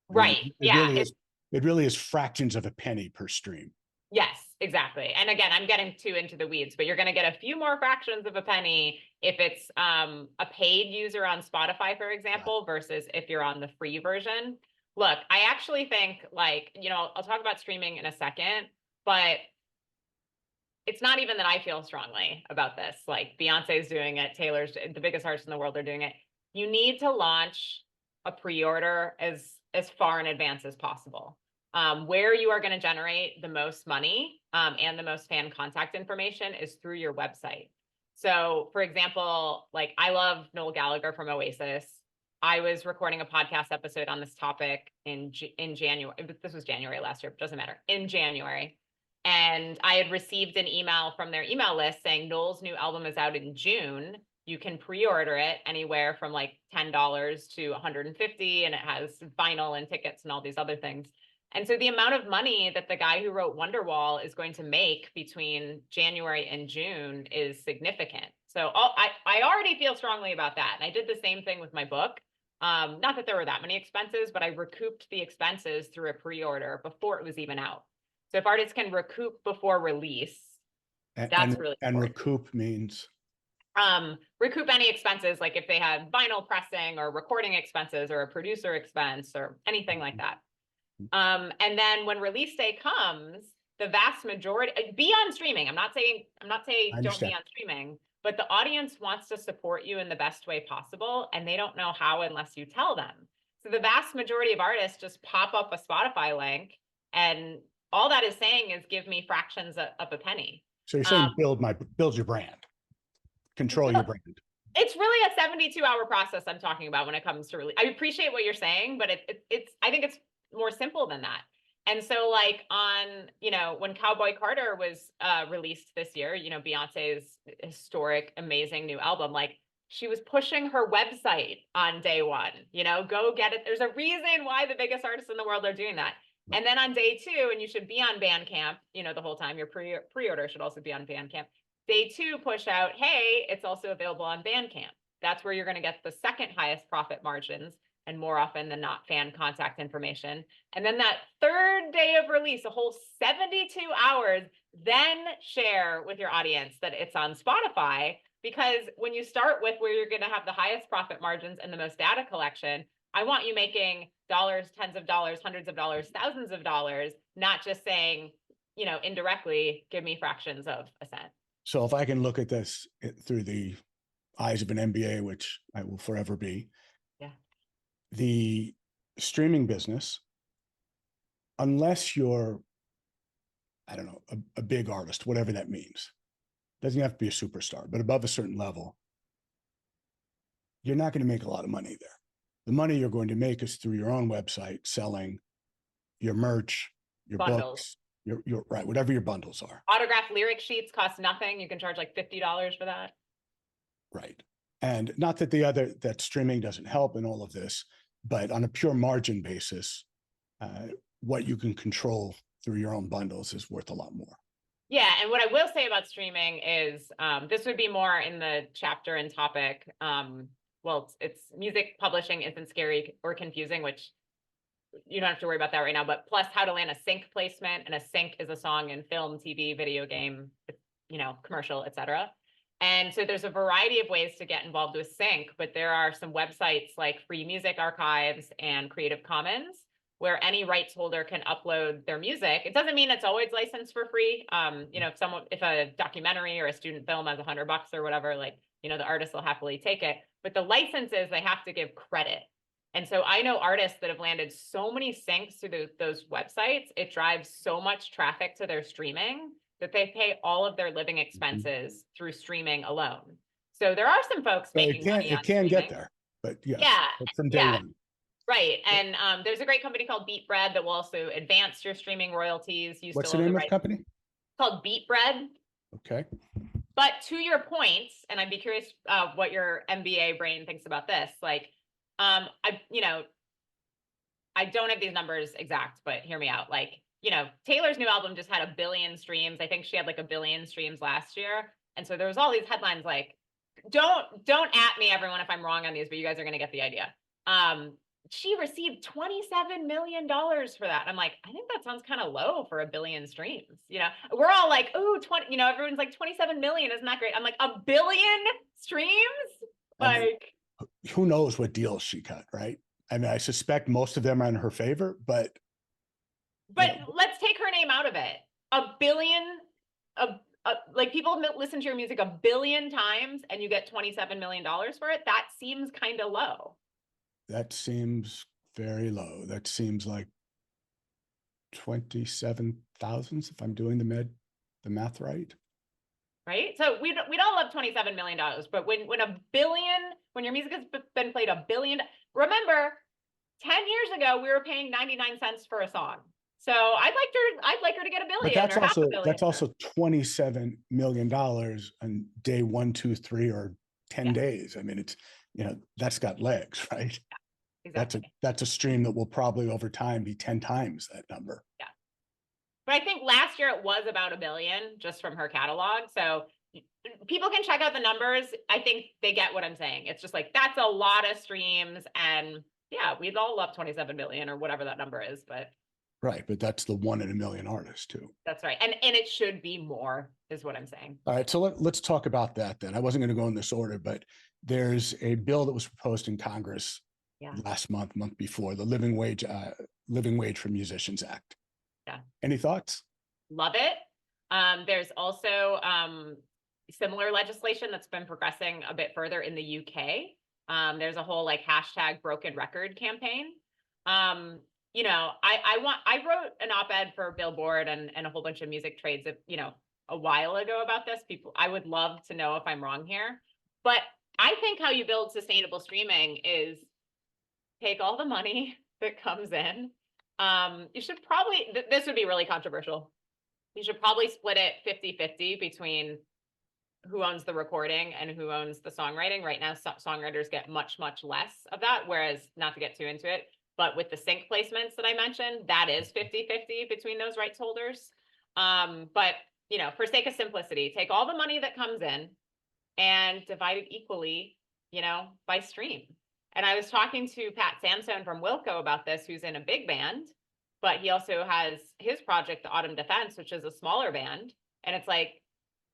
Speaker 2: Right.
Speaker 1: It really is fractions of a penny per stream.
Speaker 2: Yes, exactly. And again, I'm getting too into the weeds, but you're going to get a few more fractions of a penny if it's a paid user on Spotify, for example, versus if you're on the free version. Look, I actually think, I'll talk about streaming in a second, but it's not even that I feel strongly about this. Like, Beyonce's doing it, Taylor's, the biggest artists in the world, are doing it. You need to launch a pre-order as far in advance as possible. Where you are going to generate the most money and the most fan contact information is through your website. So, for example, I love Noel Gallagher from Oasis. I was recording a podcast episode on this topic in January. This was January last year, but doesn't matter. In January. And I had received an email from their email list saying Noel's new album is out in June. You can pre-order it anywhere from $10 to $150, and it has vinyl and tickets and all these other things. And so the amount of money that the guy who wrote Wonderwall is going to make between January and June is significant. So I already feel strongly about that. And I did the same thing with my book. Not that there were that many expenses, but I recouped the expenses through a pre-order before it was even out. So if artists can recoup before release, that's really important.
Speaker 1: And recoup means?
Speaker 2: Recoup any expenses, like if they had vinyl pressing or recording expenses or a producer expense or anything like that. And then when release day comes, the vast majority be on streaming. I'm not saying
Speaker 1: I
Speaker 2: don't be
Speaker 1: understand.
Speaker 2: on streaming, but the audience wants to support you in the best way possible, and they don't know how unless you tell them. So the vast majority of artists just pop up a Spotify link, and all that is saying is give me fractions of a penny.
Speaker 1: So you're saying build your brand, control your brand.
Speaker 2: It's really a 72-hour process I'm talking about when it comes to really. I appreciate what you're saying, but it's I think it's more simple than that. And so like on, when Cowboy Carter was released this year, Beyonce's historic, amazing new album, like she was pushing her website on day one, go get it. There's a reason why the biggest artists in the world are doing that. And then on day two, and you should be on Bandcamp, the whole time, your pre-order should also be on Bandcamp. Day two, push out, hey, it's also available on Bandcamp. That's where you're going to get the second highest profit margins, and more often than not, fan contact information. And then that third day of release, a whole 72 hours, then share with your audience that it's on Spotify. Because when you start with where you're going to have the highest profit margins and the most data collection, I want you making dollars, tens of dollars, hundreds of dollars, thousands of dollars, not just saying, indirectly, give me fractions of a cent.
Speaker 1: So if I can look at this through the eyes of an MBA, which I will forever be, the streaming business, unless you're, I don't know, a big artist, whatever that means, doesn't have to be a superstar, but above a certain level, you're not going to make a lot of money there. The money you're going to make is through your own website, selling your merch, your books, your right, whatever your bundles are.
Speaker 2: Autographed lyric sheets cost nothing. You can charge like $50 for that.
Speaker 1: Right. And not that that streaming doesn't help in all of this, but on a pure margin basis, what you can control through your own bundles is worth a lot more.
Speaker 2: Yeah. And what I will say about streaming is this would be more in the chapter and topic. Well, it's music publishing isn't scary or confusing, which you don't have to worry about that right now, but plus how to land a sync placement. And a sync is a song in film, TV, video game, commercial, etc. And so there's a variety of ways to get involved with sync, but there are some websites like Free Music Archives and Creative Commons where any rights holder can upload their music. It doesn't mean it's always licensed for free. If a documentary or a student film has $100 or whatever, the artist will happily take it. But the licenses, they have to give credit. And so I know artists that have landed so many syncs through those websites, it drives so much traffic to their streaming that they pay all of their living expenses through streaming alone. So there are some folks making money on streaming.
Speaker 1: It can get there, but yes, from day one.
Speaker 2: Right. And there's a great company called Beat Bread that will also advance your streaming royalties.
Speaker 1: What's the name of the company?
Speaker 2: It's called Beat Bread.
Speaker 1: Okay.
Speaker 2: But to your points, and I'd be curious what your MBA brain thinks about this. I don't have these numbers exact, but hear me out. Taylor's new album just had 1 billion streams. I think she had 1 billion streams last year. And so there was all these headlines don't at me, everyone, if I'm wrong on these, but you guys are going to get the idea. She received $27 million for that. I'm like, I think that sounds kind of low for 1 billion streams. We're all like, oh, everyone's like 27 million. Isn't that great? I'm like, 1 billion streams?
Speaker 1: Who knows what deals she cut, right? I mean, I suspect most of them are in her favor, but
Speaker 2: let's take her name out of it. 1 billion, people listen to your music 1 billion times and you get $27 million for it. That seems kind of low.
Speaker 1: That seems very low. That seems like 27,000 if I'm doing the math right.
Speaker 2: Right. So we'd all love $27 million, but when your music has been played 1 billion, remember 10 years ago, we were paying 99 cents for a song. So I'd like her to get 1 billion.
Speaker 1: But that's also $27 million on day 1, 2, 3, or 10 days. I mean, it's, that's got legs, right?
Speaker 2: Yeah, exactly.
Speaker 1: That's a stream that will probably over time be 10 times that number.
Speaker 2: Yeah. But I think last year it was about 1 billion just from her catalog. So people can check out the numbers. I think they get what I'm saying. It's just that's a lot of streams. And yeah, we'd all love 27 million or whatever that number is, but.
Speaker 1: Right. But that's the 1 in a million artists too.
Speaker 2: That's right. And it should be more is what I'm saying.
Speaker 1: All right. So let's talk about that then. I wasn't going to go in this order, but there's a bill that was proposed in Congress
Speaker 2: Yeah.
Speaker 1: last month before, the Living Wage for Musicians Act.
Speaker 2: Yeah.
Speaker 1: Any thoughts?
Speaker 2: Love it. There's also similar legislation that's been progressing a bit further in the UK. There's a whole like hashtag broken record campaign. You know, I wrote an op-ed for Billboard and a whole bunch of music trades, you know, a while ago about this. People, I would love to know if I'm wrong here, but I think how you build sustainable streaming is take all the money that comes in. You should probably, this would be really controversial. You should probably split it 50-50 between who owns the recording and who owns the songwriting. Right now, songwriters get much, much less of that, whereas, not to get too into it, but with the sync placements that I mentioned, that is 50-50 between those rights holders. But, you know, for sake of simplicity, take all the money that comes in and divide it equally, you know, by stream. And I was talking to Pat Samson from Wilco about this, who's in a big band, but he also has his project, the Autumn Defense, which is a smaller band. And it's like,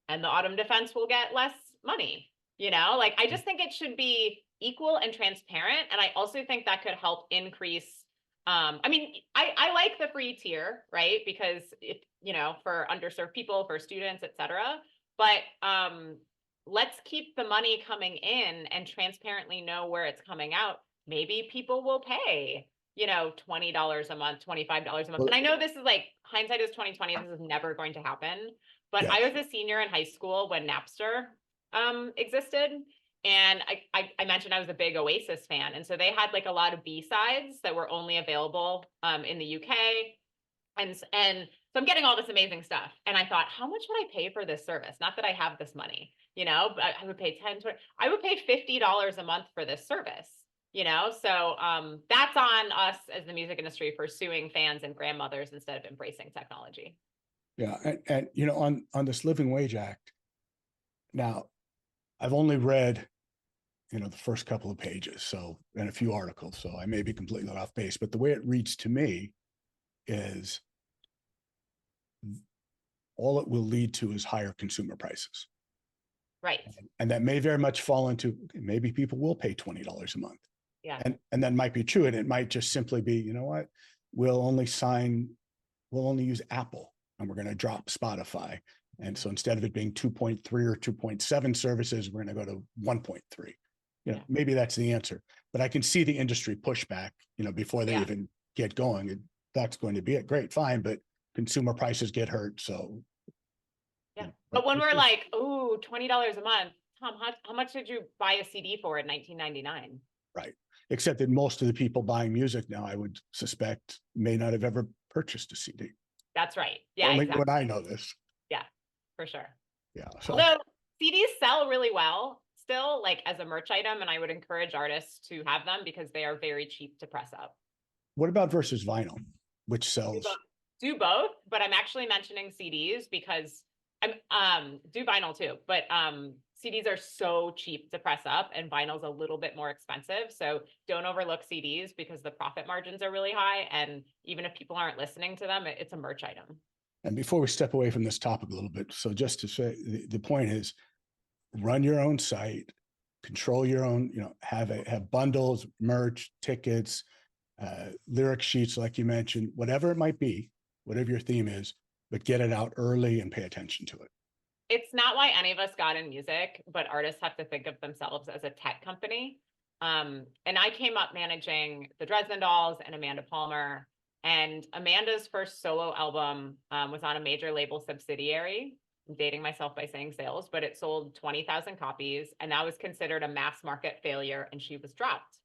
Speaker 2: and the Autumn Defense will get less money, you know? Like, I just think it should be equal and transparent. And I also think that could help increase, I mean, I like the free tier, right? Because if, you know, for underserved people, for students, et cetera. But let's keep the money coming in and transparently know where it's coming out. Maybe people will pay, you know, $20 a month, $25 a month. And I know this is like, hindsight is 2020. This is never going to happen. But
Speaker 1: Yeah.
Speaker 2: I was a senior in high school when Napster existed. And I mentioned I was a big Oasis fan. And so they had like a lot of B-sides that were only available in the UK. And so I'm getting all this amazing stuff. And I thought, how much would I pay for this service? Not that I have this money, you know, but I would pay 10, 20, I would pay $50 a month for this service, you know? So that's on us as the music industry for suing fans and grandmothers instead of embracing technology.
Speaker 1: Yeah, and you know, on this Living Wage Act, now I've only read, you know, the first couple of pages, so, and a few articles, so I may be completely off base, but the way it reads to me is all it will lead to is higher consumer prices.
Speaker 2: Right.
Speaker 1: And that may very much fall into, maybe people will pay $20 a month.
Speaker 2: Yeah.
Speaker 1: And that might be true. And it might just simply be, you know what, we'll only use Apple and we're going to drop Spotify. And so instead of it being 2.3 or 2.7 services, we're going to go to 1.3. You know, maybe that's the answer. But I can see the industry pushback, you know, before they even get going. And that's going to be it. Great, fine. But consumer prices get hurt. So
Speaker 2: yeah. But when we're like, oh, $20 a month, Tom, how much did you buy a CD for in 1999?
Speaker 1: Right. Except that most of the people buying music now, I would suspect, may not have ever purchased a CD.
Speaker 2: That's right. Yeah.
Speaker 1: Only
Speaker 2: exactly.
Speaker 1: when I know this.
Speaker 2: Yeah, for sure.
Speaker 1: Yeah. So.
Speaker 2: Although CDs sell really well still, like as a merch item, and I would encourage artists to have them because they are very cheap to press up.
Speaker 1: What about versus vinyl, which sells?
Speaker 2: Do both, but I'm actually mentioning CDs because I'm do vinyl too, but CDs are so cheap to press up and vinyl's a little bit more expensive. So don't overlook CDs because the profit margins are really high. And even if people aren't listening to them, it's a merch item.
Speaker 1: And before we step away from this topic a little bit, so just to say, the point is run your own site, control your own, you know, have bundles, merch, tickets, lyric sheets, like you mentioned, whatever it might be, whatever your theme is, but get it out early and pay attention to it.
Speaker 2: It's not why any of us got in music, but artists have to think of themselves as a tech company. And I came up managing the Dresden Dolls and Amanda Palmer. And Amanda's first solo album was on a major label subsidiary. I'm dating myself by saying sales, but it sold 20,000 copies. And that was considered a mass market failure. And she was dropped.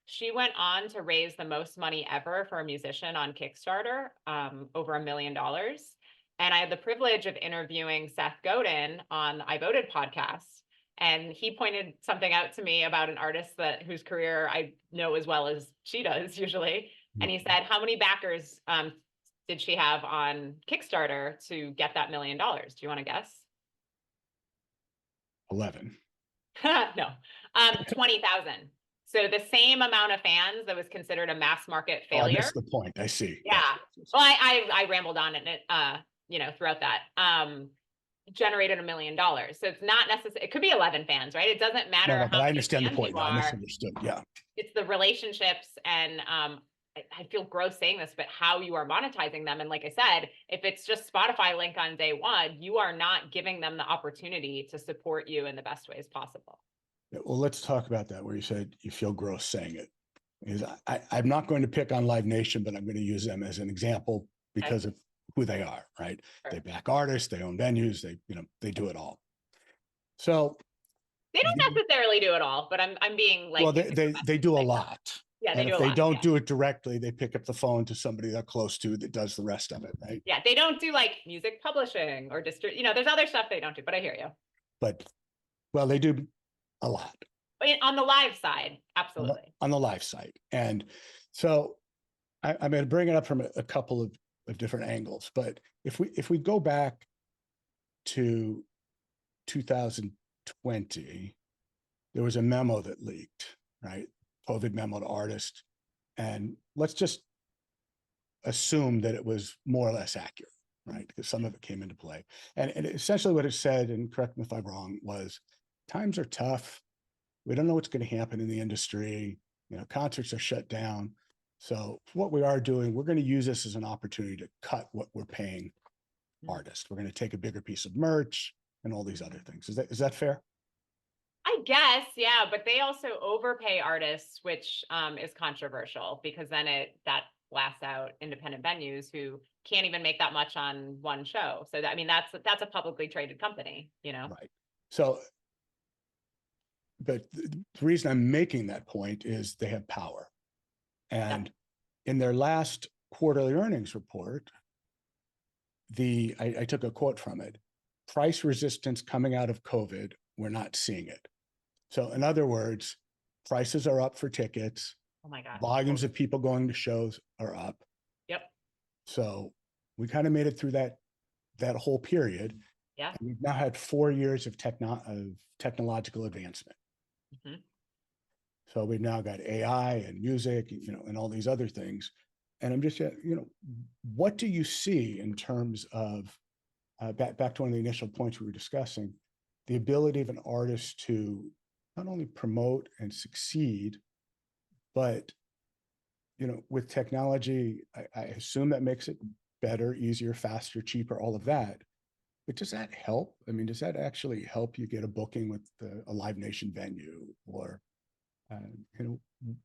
Speaker 2: She went on to raise the most money ever for a musician on Kickstarter, over $1 million. And I had the privilege of interviewing Seth Godin on the iVoted podcast. And he pointed something out to me about an artist whose career I know as well as she does usually. And he said, how many backers did she have on Kickstarter to get that $1 million? Do you want to guess?
Speaker 1: 11.
Speaker 2: No, 20,000. So the same amount of fans that was considered a mass market failure.
Speaker 1: Oh, that's the point. I see.
Speaker 2: Yeah. Well, I rambled on it, you know, throughout that. generated $1 million. So it's not necessary. It could be 11 fans, right? It doesn't matter
Speaker 1: No,
Speaker 2: how
Speaker 1: but I
Speaker 2: many
Speaker 1: understand the
Speaker 2: fans
Speaker 1: point.
Speaker 2: you
Speaker 1: No, I
Speaker 2: are.
Speaker 1: misunderstood. Yeah.
Speaker 2: It's the relationships and I feel gross saying this, but how you are monetizing them. And like I said, if it's just Spotify link on day one, you are not giving them the opportunity to support you in the best ways possible.
Speaker 1: Yeah, well, let's talk about that where you said you feel gross saying it. Because I'm not going to pick on Live Nation, but I'm going to use them as an example because of who they are, right? Sure. They back artists, they own venues, they do it all. So
Speaker 2: they don't necessarily do it all, but I'm being like,
Speaker 1: well, they do a lot.
Speaker 2: Yeah,
Speaker 1: and if they don't do it directly, they pick up the phone to somebody they're close to that does the rest of it, right?
Speaker 2: Yeah, they don't do like music publishing or there's other stuff they don't do, but I hear you.
Speaker 1: But, well, they do a lot.
Speaker 2: On the live side, absolutely.
Speaker 1: On the live side. And so I'm going to bring it up from a couple of different angles. But if we go back to 2020, there was a memo that leaked, right? COVID memo to artists. And let's just assume that it was more or less accurate, right? Because some of it came into play. And essentially what it said, and correct me if I'm wrong, was times are tough. We don't know what's going to happen in the industry. Concerts are shut down. So what we are doing, we're going to use this as an opportunity to cut what we're paying artists. We're going to take a bigger piece of merch and all these other things. Is that fair?
Speaker 2: I guess, yeah, but they also overpay artists, which is controversial because then that blasts out independent venues who can't even make that much on one show. So that's a publicly traded company,
Speaker 1: Right. So, but the reason I'm making that point is they have power. And in their last quarterly earnings report, I took a quote from it: price resistance coming out of COVID, we're not seeing it. So in other words, prices are up for tickets.
Speaker 2: Oh my God.
Speaker 1: Volumes of people going to shows are up.
Speaker 2: Yep.
Speaker 1: So we kind of made it through that whole period.
Speaker 2: Yeah.
Speaker 1: And we've now had 4 years of technological advancement. Mm-hmm. So we've now got AI and music, and all these other things. And I'm just, what do you see in terms of, back to one of the initial points we were discussing, the ability of an artist to not only promote and succeed, but, with technology, I assume that makes it better, easier, faster, cheaper, all of that. But does that help? I mean, does that actually help you get a booking with a Live Nation venue? Or,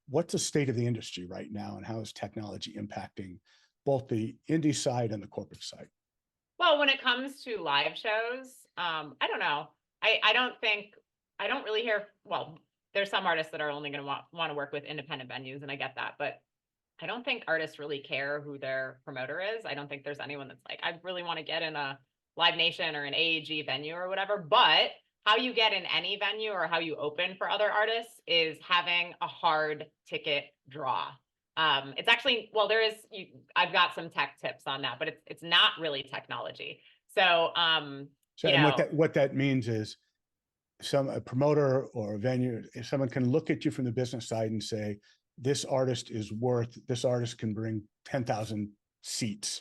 Speaker 1: what's the state of the industry right now, and how is technology impacting both the indie side and the corporate side?
Speaker 2: Well, when it comes to live shows, I don't know. I don't really hear, well, there's some artists that are only going to want to work with independent venues, and I get that, but I don't think artists really care who their promoter is. I don't think there's anyone that's like, I really want to get in a Live Nation or an AAG venue or whatever. But how you get in any venue or how you open for other artists is having a hard ticket draw. It's actually, well, I've got some tech tips on that, but it's not really technology. So,
Speaker 1: what that means is a promoter or a venue, if someone can look at you from the business side and say, this artist can bring 10,000 seats.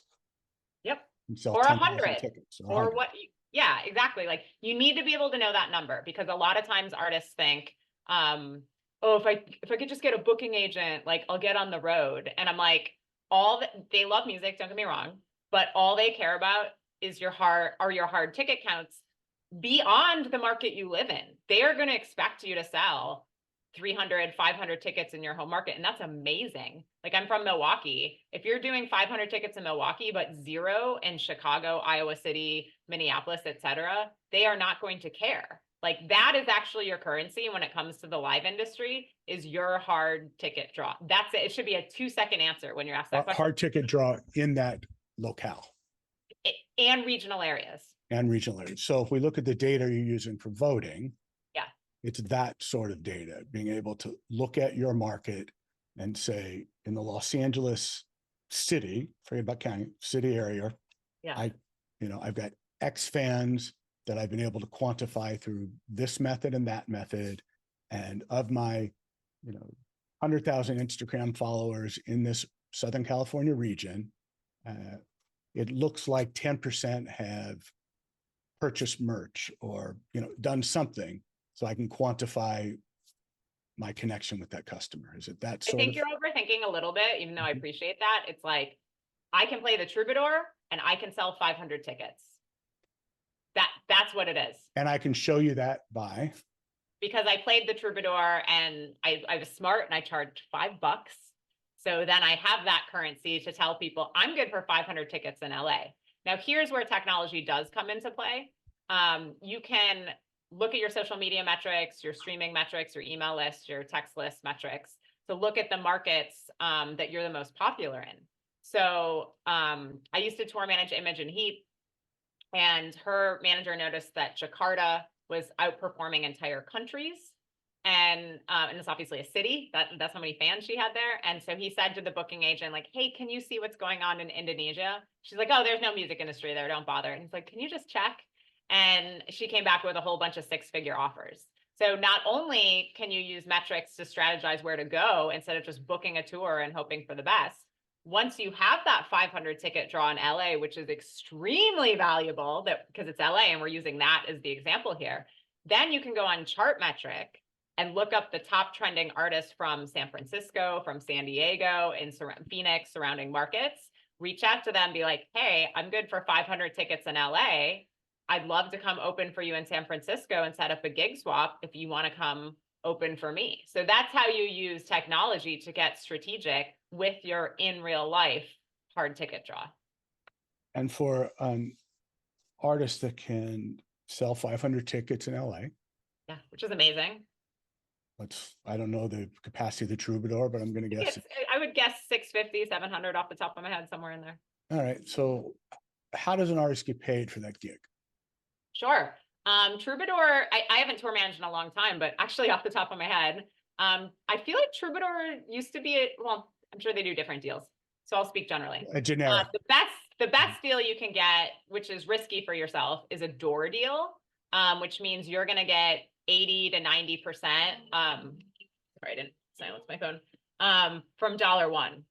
Speaker 2: Yep. Or 100
Speaker 1: tickets.
Speaker 2: Or what? Yeah, exactly. Like, you need to be able to know that number, because a lot of times artists think, oh, if I could just get a booking agent, like, I'll get on the road. And I'm like, they love music, don't get me wrong, but all they care about is your hard ticket counts beyond the market you live in. They are going to expect you to sell 300, 500 tickets in your home market. And that's amazing. Like, I'm from Milwaukee. If you're doing 500 tickets in Milwaukee, but 0 in Chicago, Iowa City, Minneapolis, etc., they are not going to care. Like, that is actually your currency when it comes to the live industry, is your hard ticket draw. That's it. It should be a 2-second answer when you're asked that question.
Speaker 1: Hard ticket draw in that locale.
Speaker 2: And regional areas.
Speaker 1: So if we look at the data you're using for voting,
Speaker 2: yeah,
Speaker 1: it's that sort of data, being able to look at your market and say, in the Los Angeles city, forget about county, city area,
Speaker 2: yeah,
Speaker 1: I've got X fans that I've been able to quantify through this method and that method. And of my, 100,000 Instagram followers in this Southern California region, it looks like 10% have purchased merch or, done something so I can quantify my connection with that customer? Is it that
Speaker 2: I
Speaker 1: sort
Speaker 2: think
Speaker 1: of?
Speaker 2: you're overthinking a little bit, even though I appreciate that. It's like, I can play the troubadour and I can sell 500 tickets. That's what it is.
Speaker 1: And I can show you that by?
Speaker 2: Because I played the troubadour and I was smart and I charged $5. So then I have that currency to tell people I'm good for 500 tickets in LA. Now, here's where technology does come into play. You can look at your social media metrics, your streaming metrics, your email list, your text list metrics to look at the markets that you're the most popular in. So I used to tour manage Image and Heat, and her manager noticed that Jakarta was outperforming entire countries. And it's obviously a city. That's how many fans she had there. And so he said to the booking agent, like, hey, can you see what's going on in Indonesia? She's like, oh, there's no music industry there. Don't bother. And he's like, can you just check? And she came back with a whole bunch of 6-figure offers. So not only can you use metrics to strategize where to go instead of just booking a tour and hoping for the best, once you have that 500 ticket draw in LA, which is extremely valuable because it's LA and we're using that as the example here, then you can go on Chartmetric and look up the top trending artists from San Francisco, from San Diego, and Phoenix, surrounding markets. Reach out to them, be like, hey, I'm good for 500 tickets in LA. I'd love to come open for you in San Francisco and set up a gig swap if you want to come open for me. So that's how you use technology to get strategic with your in real life hard ticket draw.
Speaker 1: And for an artist that can sell 500 tickets in LA.
Speaker 2: Yeah, which is amazing.
Speaker 1: I don't know the capacity of the troubadour, but I'm going to guess.
Speaker 2: I would guess 650, 700 off the top of my head, somewhere in there.
Speaker 1: All right. So how does an artist get paid for that gig?
Speaker 2: Sure. Troubadour, I haven't tour managed in a long time, but actually off the top of my head, I feel like Troubadour used to be, well, I'm sure they do different deals. So I'll speak generally.
Speaker 1: A generic.
Speaker 2: The best deal you can get, which is risky for yourself, is a door deal, which means you're going to get 80 to 90%. Sorry, I didn't silence my phone. From $1.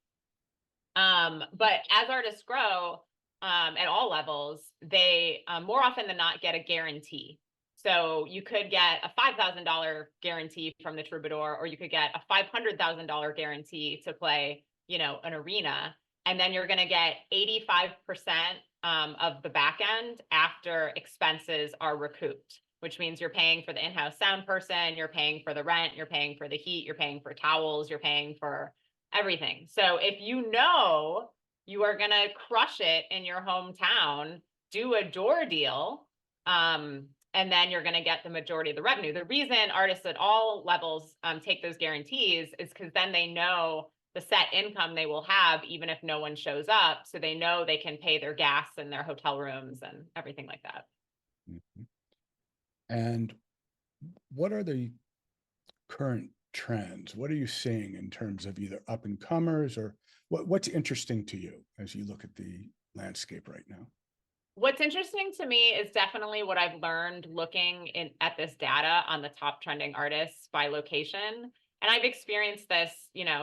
Speaker 2: But as artists grow, at all levels, they more often than not get a guarantee. So you could get a $5,000 guarantee from the troubadour, or you could get a $500,000 guarantee to play, an arena. And then you're going to get 85% of the back end after expenses are recouped, which means you're paying for the in-house sound person, you're paying for the rent, you're paying for the heat, you're paying for towels, you're paying for everything. So if you know you are going to crush it in your hometown, do a door deal, and then you're going to get the majority of the revenue. The reason artists at all levels take those guarantees is because then they know the set income they will have, even if no one shows up. So they know they can pay their gas and their hotel rooms and everything like that.
Speaker 1: Mm-hmm. And what are the current trends? What are you seeing in terms of either up and comers, or what's interesting to you as you look at the landscape right now?
Speaker 2: What's interesting to me is definitely what I've learned looking at this data on the top trending artists by location. And I've experienced this,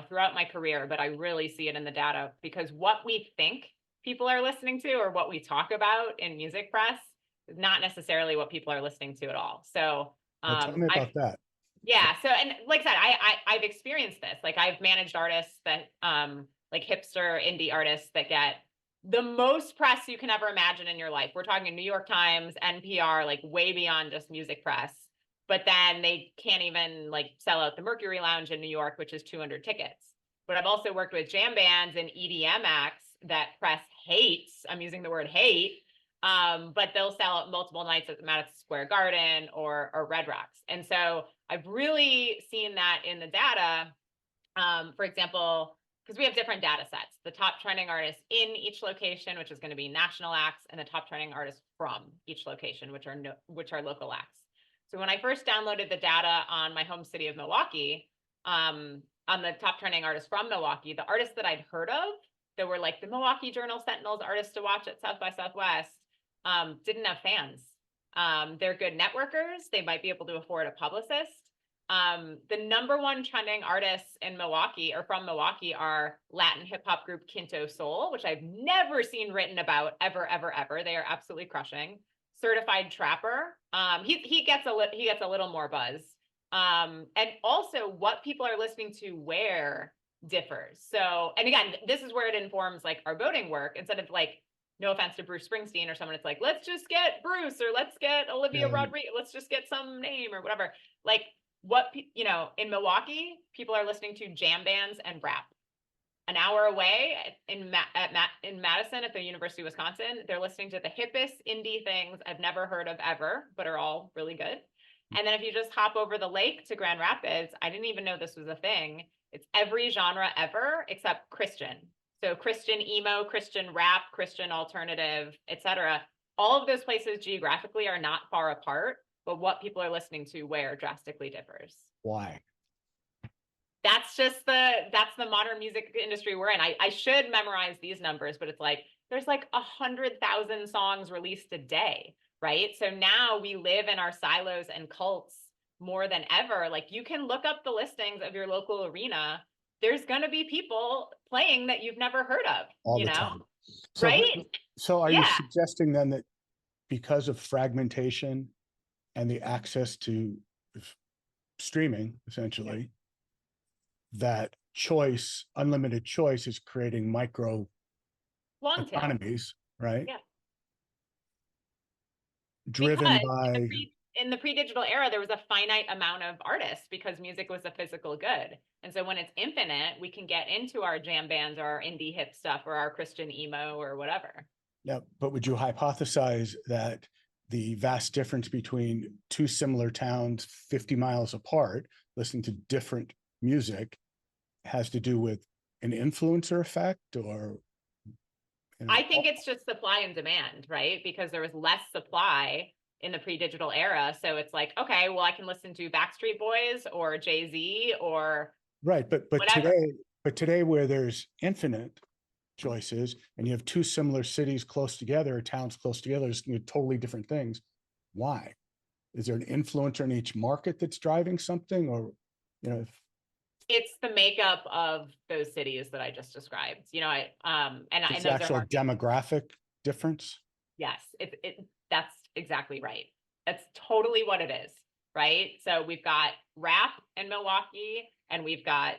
Speaker 2: throughout my career, but I really see it in the data, because what we think people are listening to or what we talk about in music press is not necessarily what people are listening to at all. So
Speaker 1: tell me about that.
Speaker 2: Yeah. So, and like I said, I've experienced this. Like, I've managed artists that, like hipster indie artists that get the most press you can ever imagine in your life. We're talking New York Times, NPR, like way beyond just music press. But then they can't even like sell out the Mercury Lounge in New York, which is 200 tickets. But I've also worked with jam bands and EDM acts that press hates. I'm using the word hate. But they'll sell out multiple nights at the Madison Square Garden or Red Rocks. And so I've really seen that in the data. For example, because we have different data sets, the top trending artists in each location, which is going to be national acts, and the top trending artists from each location, which are local acts. So when I first downloaded the data on my home city of Milwaukee, on the top trending artists from Milwaukee, the artists that I'd heard of that were like the Milwaukee Journal Sentinels artists to watch at South by Southwest, didn't have fans. They're good networkers. They might be able to afford a publicist. The number one trending artists in Milwaukee or from Milwaukee are Latin hip hop group Quinto Soul, which I've never seen written about ever, ever, ever. They are absolutely crushing. certified trapper. He gets a little more buzz. And also what people are listening to where differs. So, and again, this is where it informs like our voting work. Instead of like, no offense to Bruce Springsteen or someone, it's like, let's just get Bruce, or let's get Olivia Rodrigo, let's just get some name or whatever. Like what, you know, in Milwaukee, people are listening to jam bands and rap. An hour away in Madison at the University of Wisconsin, they're listening to the hippest indie things I've never heard of ever, but are all really good. And then if you just hop over the lake to Grand Rapids, I didn't even know this was a thing. It's every genre ever except Christian. So Christian emo, Christian rap, Christian alternative, etc. All of those places geographically are not far apart, but what people are listening to where drastically differs.
Speaker 1: Why?
Speaker 2: That's the modern music industry we're in. I should memorize these numbers, but it's like, there's like 100,000 songs released a day, right? So now we live in our silos and cults more than ever. Like you can look up the listings of your local arena. There's going to be people playing that you've never heard of,
Speaker 1: All
Speaker 2: you
Speaker 1: the
Speaker 2: know?
Speaker 1: time.
Speaker 2: Right?
Speaker 1: So are you
Speaker 2: Yeah.
Speaker 1: suggesting then that because of fragmentation and the access to streaming, essentially, that choice, unlimited choice, is creating micro
Speaker 2: Long tail.
Speaker 1: economies, right?
Speaker 2: Yeah.
Speaker 1: Driven
Speaker 2: Because
Speaker 1: by
Speaker 2: in the pre-digital era, there was a finite amount of artists because music was a physical good. And so when it's infinite, we can get into our jam bands or our indie hip stuff or our Christian emo or whatever.
Speaker 1: Yeah, but would you hypothesize that the vast difference between two similar towns 50 miles apart listening to different music has to do with an influencer effect, or
Speaker 2: I think it's just supply and demand, right? Because there was less supply in the pre-digital era. So it's like, okay, well, I can listen to Backstreet Boys or Jay-Z or
Speaker 1: right, but
Speaker 2: whatever.
Speaker 1: today where there's infinite choices and you have two similar cities close together or towns close together, it's totally different things. Why? Is there an influencer in each market that's driving something, or
Speaker 2: it's the makeup of those cities that I just described. You know, and
Speaker 1: it's
Speaker 2: those
Speaker 1: actual
Speaker 2: are
Speaker 1: demographic difference.
Speaker 2: yes, that's exactly right. That's totally what it is, right? So we've got rap in Milwaukee, and we've got,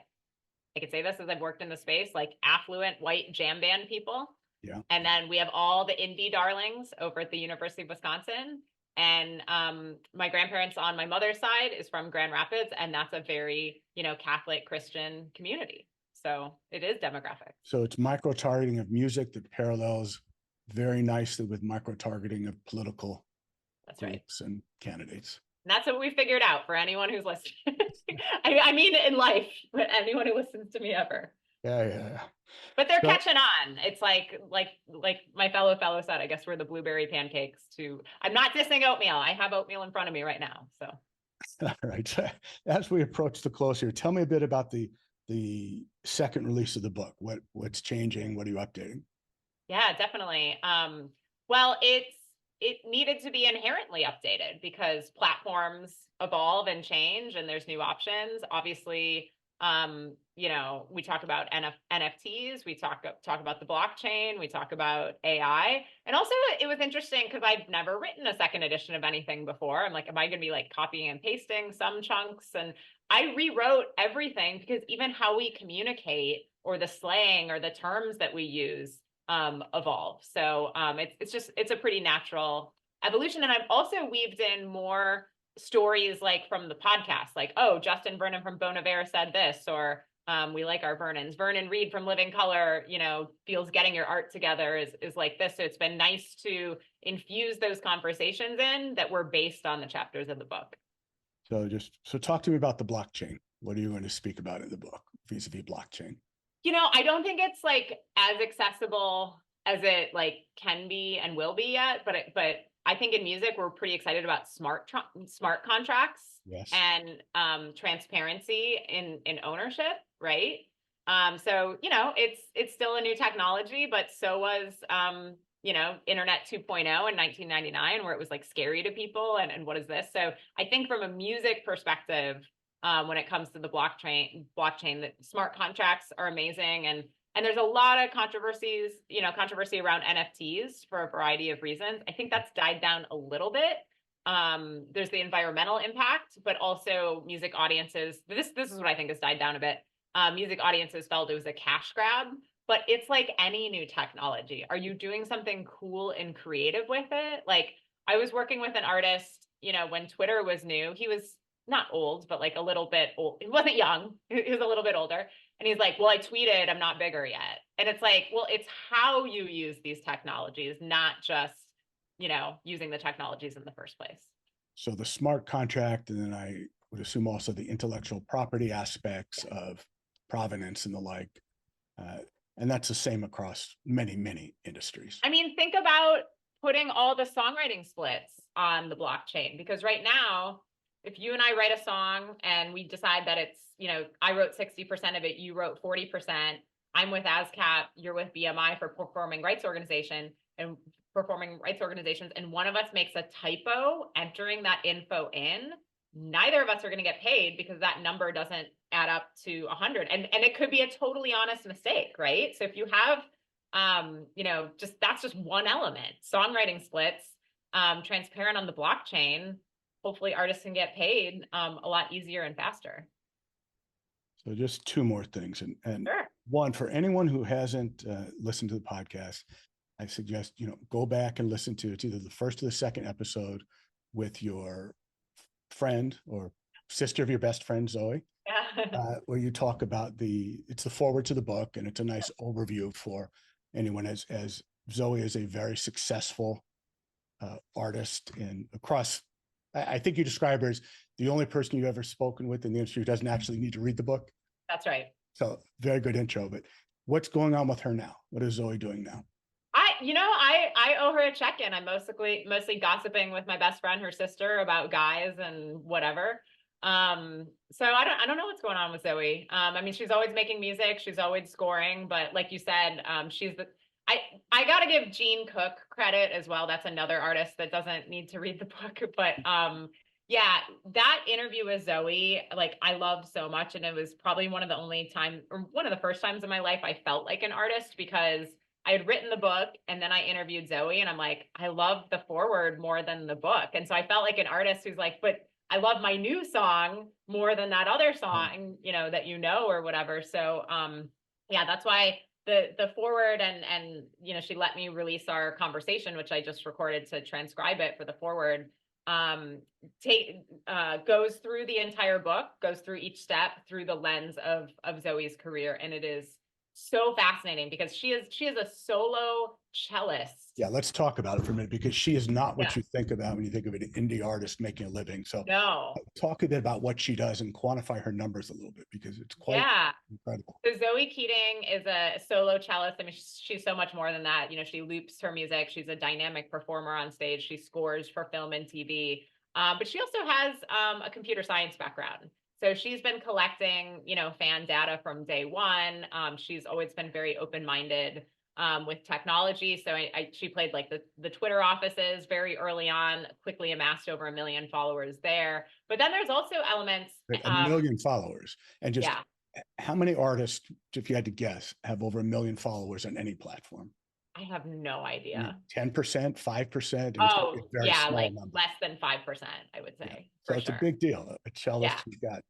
Speaker 2: I could say this as I've worked in the space, like affluent white jam band people.
Speaker 1: Yeah.
Speaker 2: And then we have all the indie darlings over at the University of Wisconsin. And my grandparents on my mother's side is from Grand Rapids, and that's a very, you know, Catholic Christian community. So it is demographic.
Speaker 1: So it's micro targeting of music that parallels very nicely with micro targeting of political groups and candidates.
Speaker 2: And that's what we figured out for anyone who's listening. I mean, in life, but anyone who listens to me ever.
Speaker 1: Yeah.
Speaker 2: But they're catching on. It's like my fellow said, I guess we're the blueberry pancakes too. I'm not dissing oatmeal. I have oatmeal in front of me right now. So.
Speaker 1: All right. So as we approach the close here, tell me a bit about the second release of the book. What's changing? What are you updating?
Speaker 2: Yeah, definitely. Well, it needed to be inherently updated because platforms evolve and change, and there's new options. Obviously, you know, we talk about NFTs, we talk about the blockchain, we talk about AI. And also it was interesting because I'd never written a second edition of anything before. I'm like, am I going to be like copying and pasting some chunks? And I rewrote everything because even how we communicate or the slang or the terms that we use evolve. So it's a pretty natural evolution. And I've also weaved in more stories like from the podcast, like, oh, Justin Vernon from Bon Iver said this, or we like our Vernons. Vernon Reed from Living Color, you know, feels getting your art together is like this. So it's been nice to infuse those conversations in that were based on the chapters of the book.
Speaker 1: So talk to me about the blockchain. What are you going to speak about in the book vis-a-vis blockchain?
Speaker 2: You know, I don't think it's like as accessible as it like can be and will be yet, but I think in music we're pretty excited about smart contracts.
Speaker 1: Yes.
Speaker 2: And transparency in ownership, right? So you know, it's still a new technology, but so was you know, Internet 2.0 in 1999, where it was like scary to people and what is this? So I think from a music perspective, when it comes to the blockchain, that smart contracts are amazing. And And there's a lot of controversy around NFTs for a variety of reasons. I think that's died down a little bit. There's the environmental impact, but also music audiences. This is what I think has died down a bit. Music audiences felt it was a cash grab, but it's like any new technology. Are you doing something cool and creative with it? Like I was working with an artist, when Twitter was new. He was not old, but like a little bit old. He wasn't young. He was a little bit older. And he's like, well, I tweeted, I'm not bigger yet. And it's like, well, it's how you use these technologies, not just, using the technologies in the first place.
Speaker 1: So the smart contract, and then I would assume also the intellectual property aspects of provenance and the like. And that's the same across many, many industries.
Speaker 2: I mean, think about putting all the songwriting splits on the blockchain, because right now, if you and I write a song and we decide that it's, I wrote 60% of it, you wrote 40%, I'm with ASCAP, you're with BMI for performing rights organizations, and one of us makes a typo entering that info in, neither of us are going to get paid because that number doesn't add up to 100. And it could be a totally honest mistake, right? So if you have, that's just one element. Songwriting splits, transparent on the blockchain, hopefully artists can get paid a lot easier and faster.
Speaker 1: So just two more things. And
Speaker 2: sure.
Speaker 1: One, for anyone who hasn't listened to the podcast, I suggest, go back and listen to it's either the first or the second episode with your friend or sister of your best friend, Zoe, where you talk about it's the forward to the book, and it's a nice overview for anyone as Zoe is a very successful artist across. I think you describe her as the only person you've ever spoken with in the industry who doesn't actually need to read the book.
Speaker 2: That's right.
Speaker 1: So very good intro, but what's going on with her now? What is Zoe doing now?
Speaker 2: I owe her a check-in. I'm mostly gossiping with my best friend, her sister, about guys and whatever. So I don't know what's going on with Zoe. I mean, she's always making music. She's always scoring, but like you said, I got to give Gene Cook credit as well. That's another artist that doesn't need to read the book, but yeah, that interview with Zoe, like I loved so much. And it was probably one of the first times in my life I felt like an artist, because I had written the book and then I interviewed Zoe and I'm like, I love the forward more than the book. And so I felt like an artist who's like, but I love my new song more than that other song, that or whatever. So yeah, that's why the forward and she let me release our conversation, which I just recorded to transcribe it for the forward, goes through the entire book, goes through each step through the lens of Zoe's career. And it is so fascinating because she is a solo cellist.
Speaker 1: Yeah, let's talk about it for a minute, because she is not what you think about when you think of an indie artist making a living. So
Speaker 2: no,
Speaker 1: talk a bit about what she does and quantify her numbers a little bit, because it's quite incredible.
Speaker 2: So Zoe Keating is a solo cellist. I mean, she's so much more than that. She loops her music. She's a dynamic performer on stage. She scores for film and TV. But she also has a computer science background. So she's been collecting, fan data from day one. She's always been very open-minded with technology. So she played like the Twitter offices very early on, quickly amassed over 1 million followers there. But then there's also elements.
Speaker 1: 1 million followers. And just how many artists, if you had to guess, have over 1 million followers on any platform?
Speaker 2: I have no idea.
Speaker 1: 10%, 5%?
Speaker 2: Oh, yeah, like number. Less than 5%, I would say.
Speaker 1: So it's a big deal. A cellist who's got.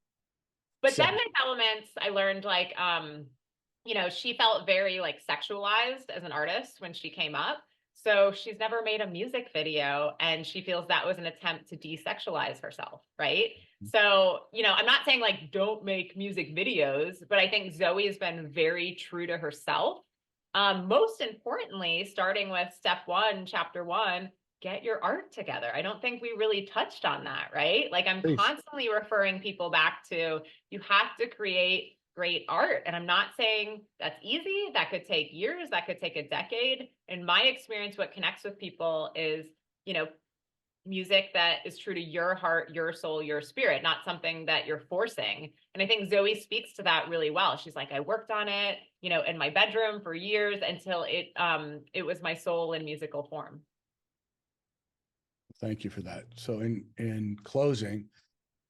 Speaker 2: But then there's elements I learned, like, she felt very like sexualized as an artist when she came up. So she's never made a music video, and she feels that was an attempt to desexualize herself, right? Mm-hmm. So, I'm not saying like don't make music videos, but I think Zoe has been very true to herself. Most importantly, starting with step 1, chapter 1, get your art together. I don't think we really touched on that, right? Like I'm constantly referring people back to, you have to create great art. And I'm not saying that's easy. That could take years. That could take a decade. In my experience, what connects with people is, music that is true to your heart, your soul, your spirit, not something that you're forcing. And I think Zoe speaks to that really well. She's like, I worked on it, in my bedroom for years until it was my soul in musical form.
Speaker 1: Thank you for that. So in closing,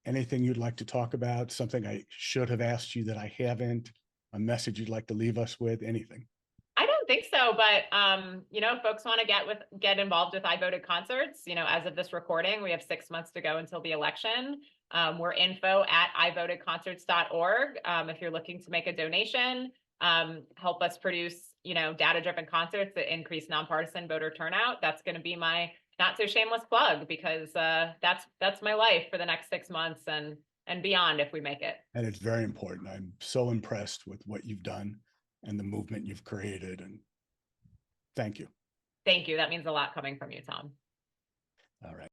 Speaker 1: anything you'd like to talk about, something I should have asked you that I haven't, a message you'd like to leave us with? Anything?
Speaker 2: I don't think so, but if folks want to get involved with iVoted concerts, as of this recording, we have 6 months to go until the election. We're info@ivotedconcerts.org. If you're looking to make a donation, help us produce, data-driven concerts that increase nonpartisan voter turnout. That's going to be my not so shameless plug, because that's my life for the next 6 months and beyond if we make it.
Speaker 1: And it's very important. I'm so impressed with what you've done and the movement you've created. And thank you.
Speaker 2: Thank you. That means a lot coming from you, Tom.
Speaker 1: All right.